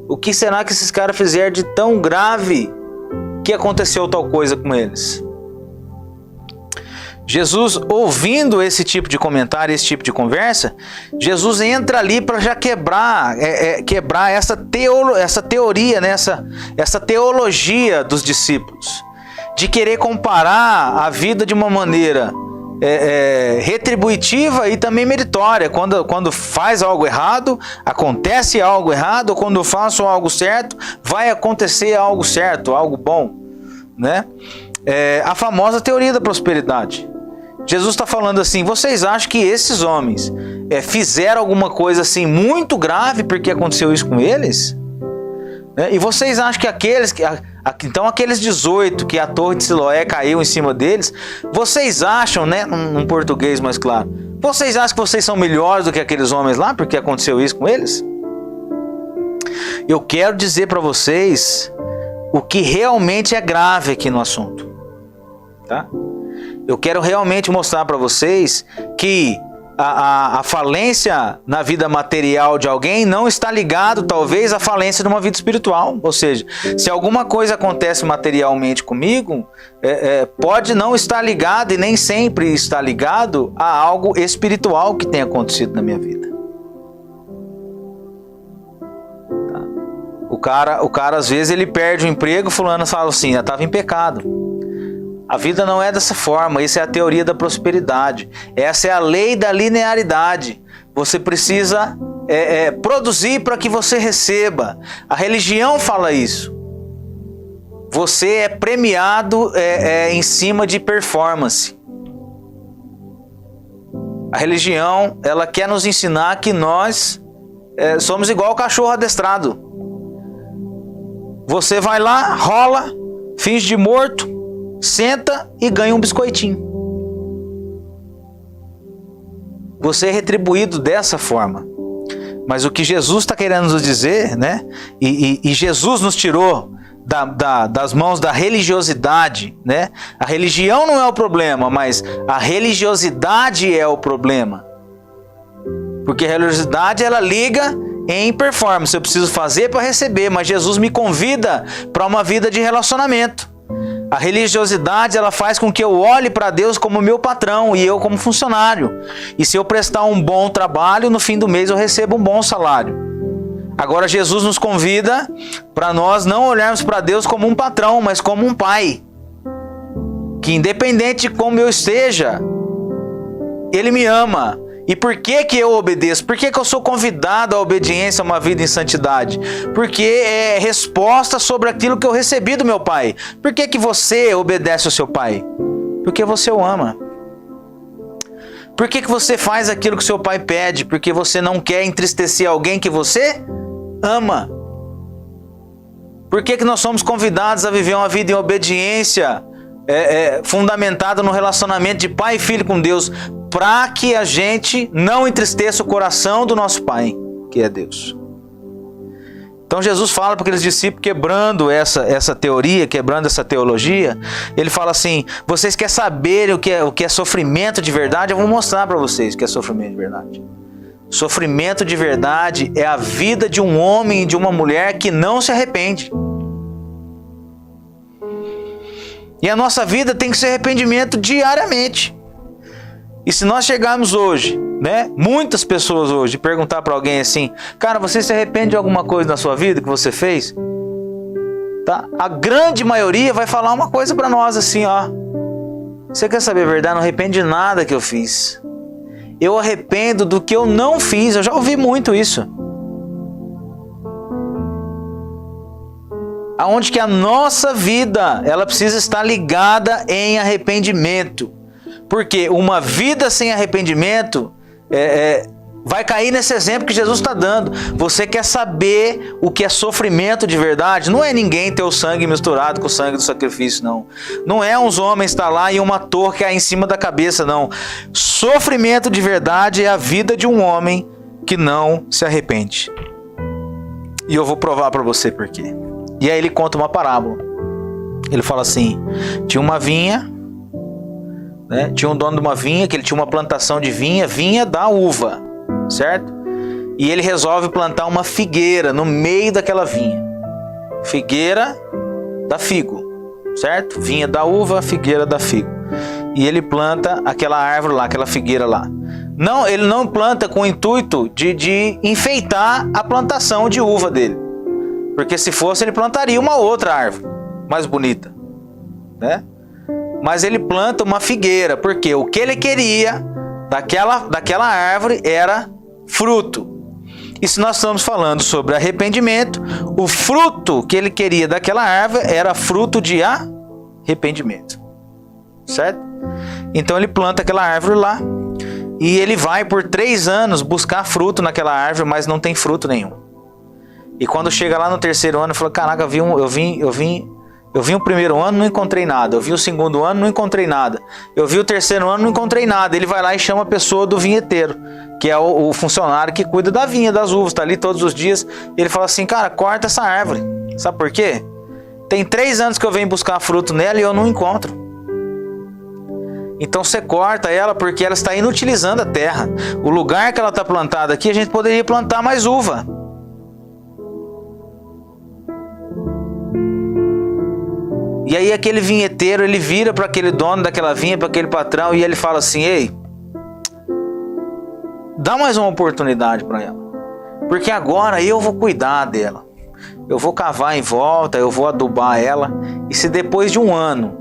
O que será que esses caras fizeram de tão grave que aconteceu tal coisa com eles? Jesus, ouvindo esse tipo de comentário, esse tipo de conversa, Jesus entra ali para já quebrar essa teoria, né? essa teologia dos discípulos, de querer comparar a vida de uma maneira retributiva e também meritória. Quando faz algo errado, acontece algo errado, ou quando eu faço algo certo, vai acontecer algo certo, algo bom. Né? A famosa teoria da prosperidade. Jesus está falando assim, vocês acham que esses homens fizeram alguma coisa assim muito grave porque aconteceu isso com eles? E vocês acham que aqueles 18 que a torre de Siloé caiu em cima deles, vocês acham, né, num português mais claro, vocês acham que vocês são melhores do que aqueles homens lá porque aconteceu isso com eles? Eu quero dizer para vocês o que realmente é grave aqui no assunto, tá? Eu quero realmente mostrar para vocês que a falência na vida material de alguém não está ligado, talvez, à falência de uma vida espiritual. Ou seja, se alguma coisa acontece materialmente comigo, pode não estar ligado e nem sempre está ligado a algo espiritual que tenha acontecido na minha vida. Tá? O cara às vezes ele perde o emprego, fulano fala assim, eu estava em pecado. A vida não é dessa forma. Isso é a teoria da prosperidade. Essa é a lei da linearidade. Você precisa produzir para que você receba. A religião fala isso. Você é premiado em cima de performance. A religião, ela quer nos ensinar que nós somos igual o cachorro adestrado. Você vai lá, rola, finge de morto, senta e ganha um biscoitinho. Você é retribuído dessa forma. Mas o que Jesus está querendo nos dizer, né? E Jesus nos tirou das mãos da religiosidade, né? A religião não é o problema, mas a religiosidade é o problema. Porque a religiosidade, ela liga em performance. Eu preciso fazer para receber, mas Jesus me convida para uma vida de relacionamento. A religiosidade, ela faz com que eu olhe para Deus como meu patrão e eu como funcionário. E se eu prestar um bom trabalho, no fim do mês eu recebo um bom salário. Agora Jesus nos convida para nós não olharmos para Deus como um patrão, mas como um pai. Que independente de como eu esteja, Ele me ama. E por que eu obedeço? Por que eu sou convidado à obediência, a uma vida em santidade? Porque é resposta sobre aquilo que eu recebi do meu pai. Por que você obedece ao seu pai? Porque você o ama. Por que você faz aquilo que seu pai pede? Porque você não quer entristecer alguém que você ama. Por que nós somos convidados a viver uma vida em obediência fundamentada no relacionamento de pai e filho com Deus? Para que a gente não entristeça o coração do nosso Pai, que é Deus. Então Jesus fala para aqueles discípulos, quebrando essa teoria, quebrando essa teologia. Ele fala assim: vocês querem saber o que é sofrimento de verdade? Eu vou mostrar para vocês o que é sofrimento de verdade. Sofrimento de verdade é a vida de um homem e de uma mulher que não se arrepende. E a nossa vida tem que ser arrependimento diariamente. E se nós chegarmos hoje, né, muitas pessoas hoje, perguntar para alguém assim: cara, você se arrepende de alguma coisa na sua vida que você fez? Tá? A grande maioria vai falar uma coisa para nós assim, ó: você quer saber a verdade? Não arrependo de nada que eu fiz. Eu arrependo do que eu não fiz. Eu já ouvi muito isso. Aonde que a nossa vida, ela precisa estar ligada em arrependimento. Porque uma vida sem arrependimento vai cair nesse exemplo que Jesus está dando. Você quer saber o que é sofrimento de verdade? Não é ninguém ter o sangue misturado com o sangue do sacrifício, não. Não é uns homens estar lá e uma torre cair em cima da cabeça, não. Sofrimento de verdade é a vida de um homem que não se arrepende. E eu vou provar para você por quê. E aí ele conta uma parábola. Ele fala assim: tinha uma vinha, né? Tinha um dono de uma vinha, que ele tinha uma plantação de vinha, vinha da uva, certo? E ele resolve plantar uma figueira no meio daquela vinha. Figueira da figo, certo? Vinha da uva, figueira da figo. E ele planta aquela árvore lá, aquela figueira lá. Não, ele não planta com o intuito de enfeitar a plantação de uva dele. Porque se fosse, ele plantaria uma outra árvore mais bonita, né? Mas ele planta uma figueira, porque o que ele queria daquela árvore era fruto. E se nós estamos falando sobre arrependimento, o fruto que ele queria daquela árvore era fruto de arrependimento, certo? Então ele planta aquela árvore lá e ele vai por 3 anos buscar fruto naquela árvore, mas não tem fruto nenhum. E quando chega lá no 3º ano, ele falou: caraca, eu vi o primeiro ano, não encontrei nada. Eu vi o 2º ano, não encontrei nada. Eu vi o 3º ano, não encontrei nada. Ele vai lá e chama a pessoa do vinheteiro, que é o funcionário que cuida da vinha, das uvas, está ali todos os dias. Ele fala assim: cara, corta essa árvore. Sabe por quê? Tem 3 anos que eu venho buscar fruto nela e eu não encontro. Então você corta ela porque ela está inutilizando a terra. O lugar que ela está plantada aqui, a gente poderia plantar mais uva. E aí aquele vinheteiro, ele vira para aquele dono daquela vinha, para aquele patrão, e ele fala assim: ei, dá mais uma oportunidade para ela, porque agora eu vou cuidar dela. Eu vou cavar em volta, eu vou adubar ela, e se depois de 1 ano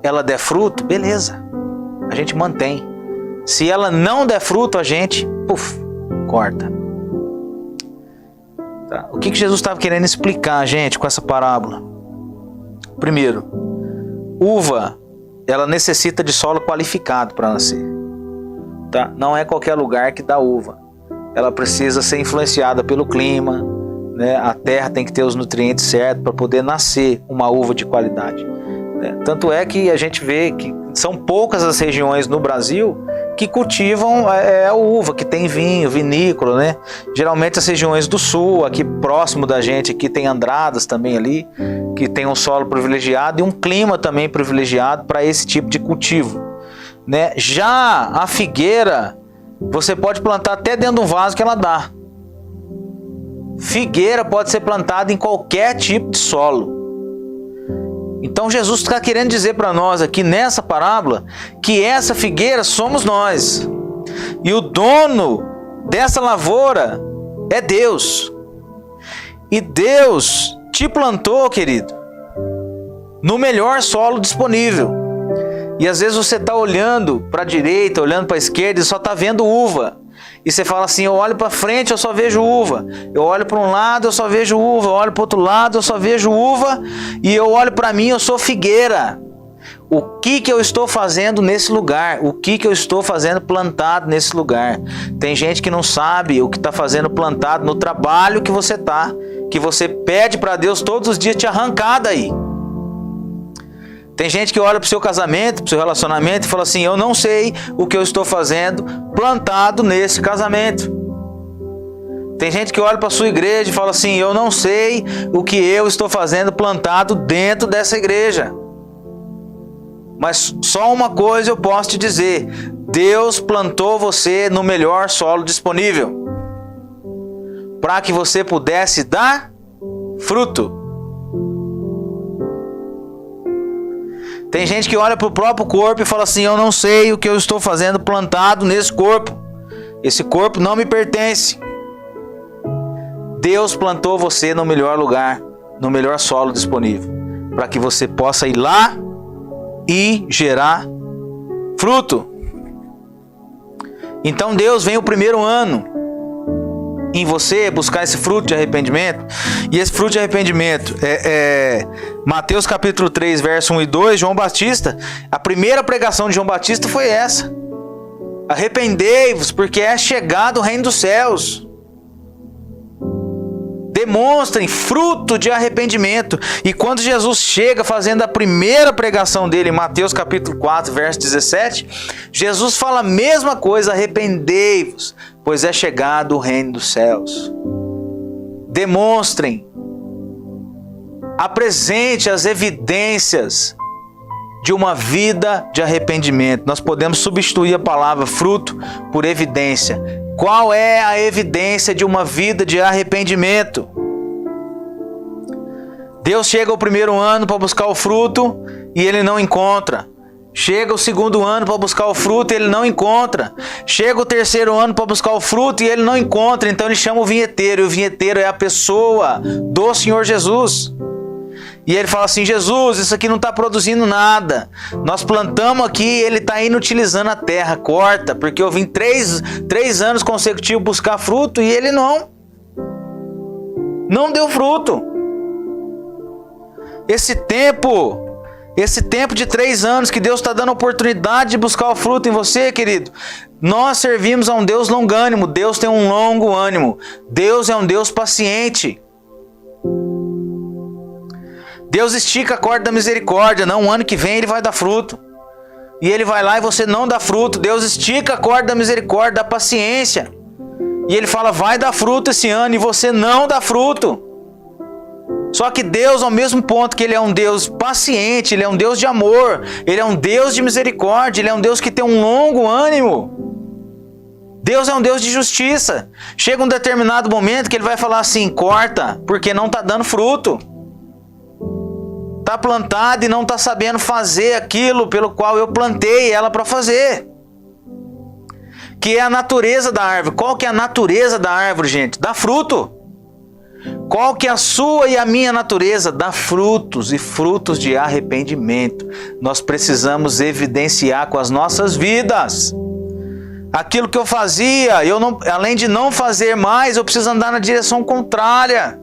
ela der fruto, beleza, a gente mantém. Se ela não der fruto, a gente, corta. Tá? O que Jesus estava querendo explicar, gente, com essa parábola? Primeiro, uva, ela necessita de solo qualificado para nascer. Tá? Não é qualquer lugar que dá uva. Ela precisa ser influenciada pelo clima, né? A terra tem que ter os nutrientes certos para poder nascer uma uva de qualidade. Né? Tanto é que a gente vê que são poucas as regiões no Brasil que cultivam a uva, que tem vinho, vinícola, né? Geralmente as regiões do sul, aqui próximo da gente, aqui tem Andradas também ali, que tem um solo privilegiado e um clima também privilegiado para esse tipo de cultivo, né? Já a figueira, você pode plantar até dentro de um vaso que ela dá. Figueira pode ser plantada em qualquer tipo de solo. Então Jesus está querendo dizer para nós aqui nessa parábola que essa figueira somos nós. E o dono dessa lavoura é Deus. E Deus te plantou, querido, no melhor solo disponível. E às vezes você está olhando para a direita, olhando para a esquerda e só está vendo uva. E você fala assim, eu olho para frente, eu só vejo uva. Eu olho para um lado, eu só vejo uva. Eu olho para o outro lado, eu só vejo uva. E eu olho para mim, eu sou figueira. O que eu estou fazendo nesse lugar? O que eu estou fazendo plantado nesse lugar? Tem gente que não sabe o que está fazendo plantado no trabalho que você está. Que você pede para Deus todos os dias te arrancar daí. Tem gente que olha para o seu casamento, para o seu relacionamento e fala assim, eu não sei o que eu estou fazendo plantado nesse casamento. Tem gente que olha para a sua igreja e fala assim, eu não sei o que eu estou fazendo plantado dentro dessa igreja. Mas só uma coisa eu posso te dizer, Deus plantou você no melhor solo disponível, para que você pudesse dar fruto. Tem gente que olha para o próprio corpo e fala assim, eu não sei o que eu estou fazendo plantado nesse corpo. Esse corpo não me pertence. Deus plantou você no melhor lugar, no melhor solo disponível, para que você possa ir lá e gerar fruto. Então Deus vem o primeiro ano em você buscar esse fruto de arrependimento. E esse fruto de arrependimento Mateus capítulo 3, verso 1 e 2, João Batista, a primeira pregação de João Batista foi essa: arrependei-vos, porque é chegado o reino dos céus. Demonstrem fruto de arrependimento. E quando Jesus chega fazendo a primeira pregação dele em Mateus capítulo 4, verso 17, Jesus fala a mesma coisa: arrependei-vos, pois é chegado o reino dos céus. Demonstrem, apresente as evidências de uma vida de arrependimento. Nós podemos substituir a palavra fruto por evidência. Qual é a evidência de uma vida de arrependimento? Deus chega ao primeiro ano para buscar o fruto e ele não encontra. Chega o segundo ano para buscar o fruto e ele não encontra. Chega o terceiro ano para buscar o fruto e ele não encontra. Então ele chama o vinheteiro, e o vinheteiro é a pessoa do Senhor Jesus. E ele fala assim: Jesus, isso aqui não está produzindo nada. Nós plantamos aqui, ele está inutilizando a terra. Corta, porque eu vim três anos consecutivos buscar fruto e ele não deu fruto. Esse tempo de 3 anos que Deus está dando a oportunidade de buscar o fruto em você, querido, nós servimos a um Deus longânimo. Deus tem um longo ânimo. Deus é um Deus paciente. Deus estica a corda da misericórdia. Não, o ano que vem ele vai dar fruto. E ele vai lá e você não dá fruto. Deus estica a corda da misericórdia, da paciência. E ele fala, vai dar fruto esse ano, e você não dá fruto. Só que Deus, ao mesmo ponto que ele é um Deus paciente, ele é um Deus de amor, ele é um Deus de misericórdia, ele é um Deus que tem um longo ânimo. Deus é um Deus de justiça. Chega um determinado momento que ele vai falar assim: corta, porque não está dando fruto. Está plantado e não está sabendo fazer aquilo pelo qual eu plantei ela para fazer. Que é a natureza da árvore. Qual que é a natureza da árvore, gente? Dá fruto. Qual que é a sua e a minha natureza? Dá frutos e frutos de arrependimento. Nós precisamos evidenciar com as nossas vidas. Aquilo que eu fazia, além de não fazer mais, eu preciso andar na direção contrária.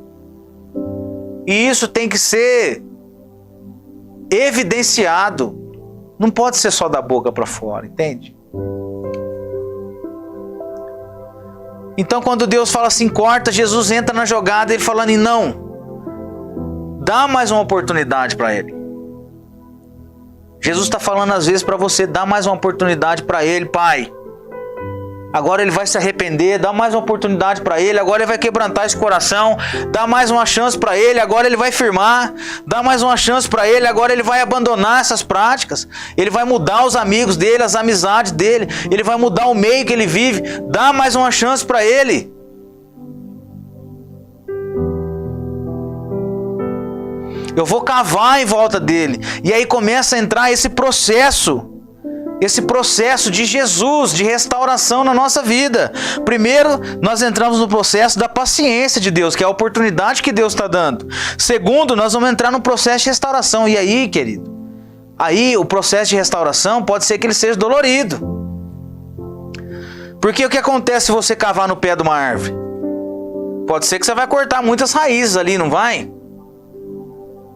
E isso tem que ser evidenciado. Não pode ser só da boca para fora, entende? Então quando Deus fala assim, corta, Jesus entra na jogada, ele falando em não. Dá mais uma oportunidade para ele. Jesus está falando às vezes para você, dá mais uma oportunidade para ele, pai. Agora ele vai se arrepender, dá mais uma oportunidade para ele, agora ele vai quebrantar esse coração, dá mais uma chance para ele, agora ele vai firmar, dá mais uma chance para ele, agora ele vai abandonar essas práticas, ele vai mudar os amigos dele, as amizades dele, ele vai mudar o meio que ele vive, dá mais uma chance para ele. Eu vou cavar em volta dele, e aí começa a entrar esse processo de Jesus, de restauração na nossa vida. Primeiro, nós entramos no processo da paciência de Deus, que é a oportunidade que Deus está dando. Segundo, nós vamos entrar no processo de restauração. E aí, querido, aí o processo de restauração pode ser que ele seja dolorido. Porque o que acontece se você cavar no pé de uma árvore? Pode ser que você vai cortar muitas raízes ali, não vai?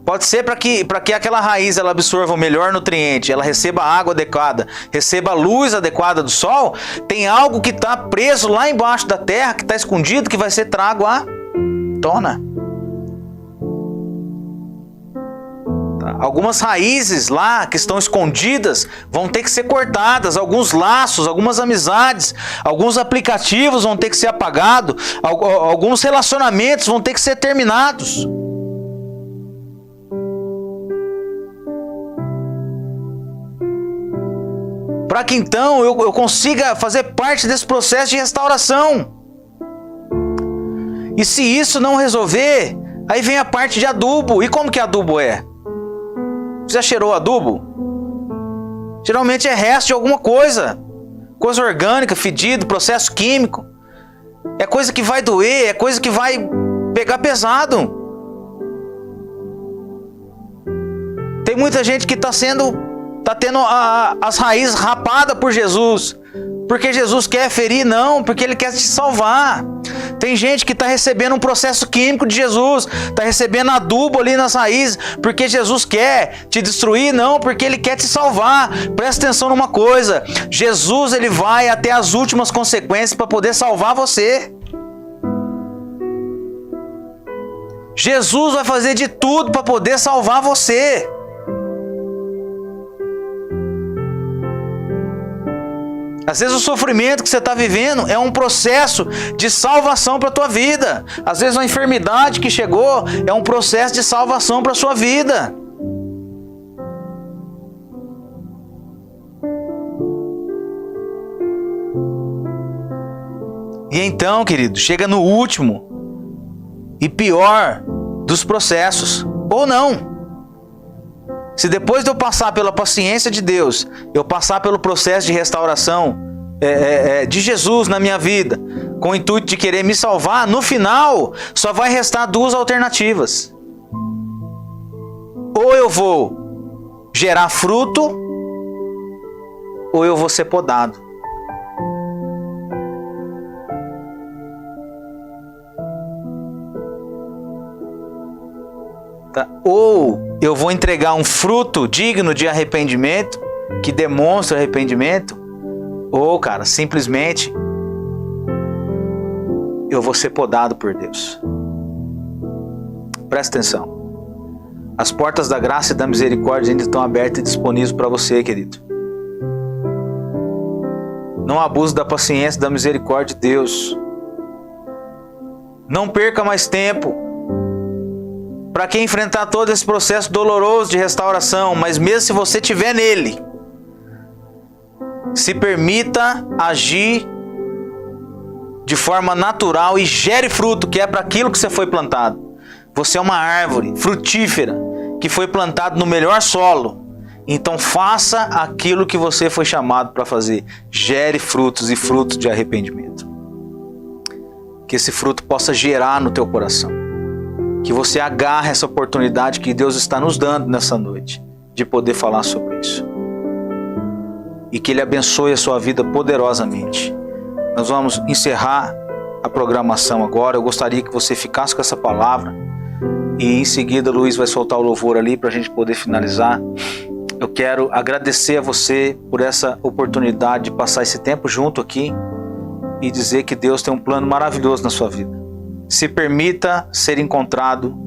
Pode ser para que aquela raiz ela absorva o melhor nutriente, ela receba a água adequada, receba a luz adequada do sol. Tem algo que está preso lá embaixo da terra, que está escondido, que vai ser trago à tona. Tá? Algumas raízes lá que estão escondidas vão ter que ser cortadas. Alguns laços, algumas amizades, alguns aplicativos vão ter que ser apagados. Alguns relacionamentos vão ter que ser terminados. Para que então eu consiga fazer parte desse processo de restauração. E se isso não resolver, aí vem a parte de adubo. E como que adubo é? Você já cheirou adubo? Geralmente é resto de alguma coisa. Coisa orgânica, fedido, processo químico. É coisa que vai doer, é coisa que vai pegar pesado. Tem muita gente que está tendo as raízes rapadas por Jesus. Porque Jesus quer ferir? Não, porque Ele quer te salvar. Tem gente que está recebendo um processo químico de Jesus, está recebendo adubo ali nas raízes, porque Jesus quer te destruir? Não, porque Ele quer te salvar. Presta atenção numa coisa, Jesus ele vai até as últimas consequências para poder salvar você. Jesus vai fazer de tudo para poder salvar você. Às vezes o sofrimento que você está vivendo é um processo de salvação para a tua vida. Às vezes a enfermidade que chegou é um processo de salvação para a sua vida. E então, querido, chega no último e pior dos processos. Ou não. Se depois de eu passar pela paciência de Deus, eu passar pelo processo de restauração de Jesus na minha vida, com o intuito de querer me salvar, no final só vai restar duas alternativas. Ou eu vou gerar fruto, ou eu vou ser podado. Tá? Ou eu vou entregar um fruto digno de arrependimento, que demonstra arrependimento, ou, cara, simplesmente eu vou ser podado por Deus. Presta atenção. As portas da graça e da misericórdia ainda estão abertas e disponíveis para você, querido. Não abuse da paciência e da misericórdia de Deus. Não perca mais tempo. Para que enfrentar todo esse processo doloroso de restauração, mas mesmo se você estiver nele, se permita agir de forma natural e gere fruto, que é para aquilo que você foi plantado. Você é uma árvore frutífera que foi plantado no melhor solo. Então faça aquilo que você foi chamado para fazer. Gere frutos e frutos de arrependimento. Que esse fruto possa gerar no teu coração. Que você agarre essa oportunidade que Deus está nos dando nessa noite de poder falar sobre isso. E que Ele abençoe a sua vida poderosamente. Nós vamos encerrar a programação agora. Eu gostaria que você ficasse com essa palavra. E em seguida, Luiz vai soltar o louvor ali para a gente poder finalizar. Eu quero agradecer a você por essa oportunidade de passar esse tempo junto aqui e dizer que Deus tem um plano maravilhoso na sua vida. Se permita ser encontrado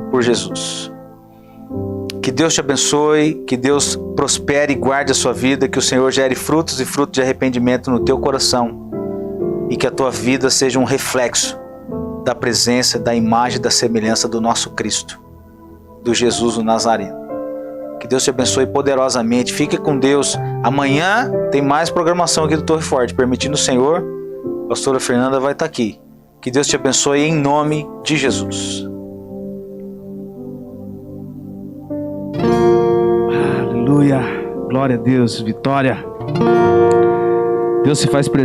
por Jesus. Que Deus te abençoe, que Deus prospere e guarde a sua vida, que o Senhor gere frutos e frutos de arrependimento no teu coração e que a tua vida seja um reflexo da presença, da imagem, da semelhança do nosso Cristo, do Jesus o Nazareno. Que Deus te abençoe poderosamente. Fique com Deus. Amanhã tem mais programação aqui do Torre Forte. Permitindo o Senhor, a pastora Fernanda vai estar aqui. Que Deus te abençoe em nome de Jesus. Aleluia. Glória a Deus. Vitória. Deus se faz presente.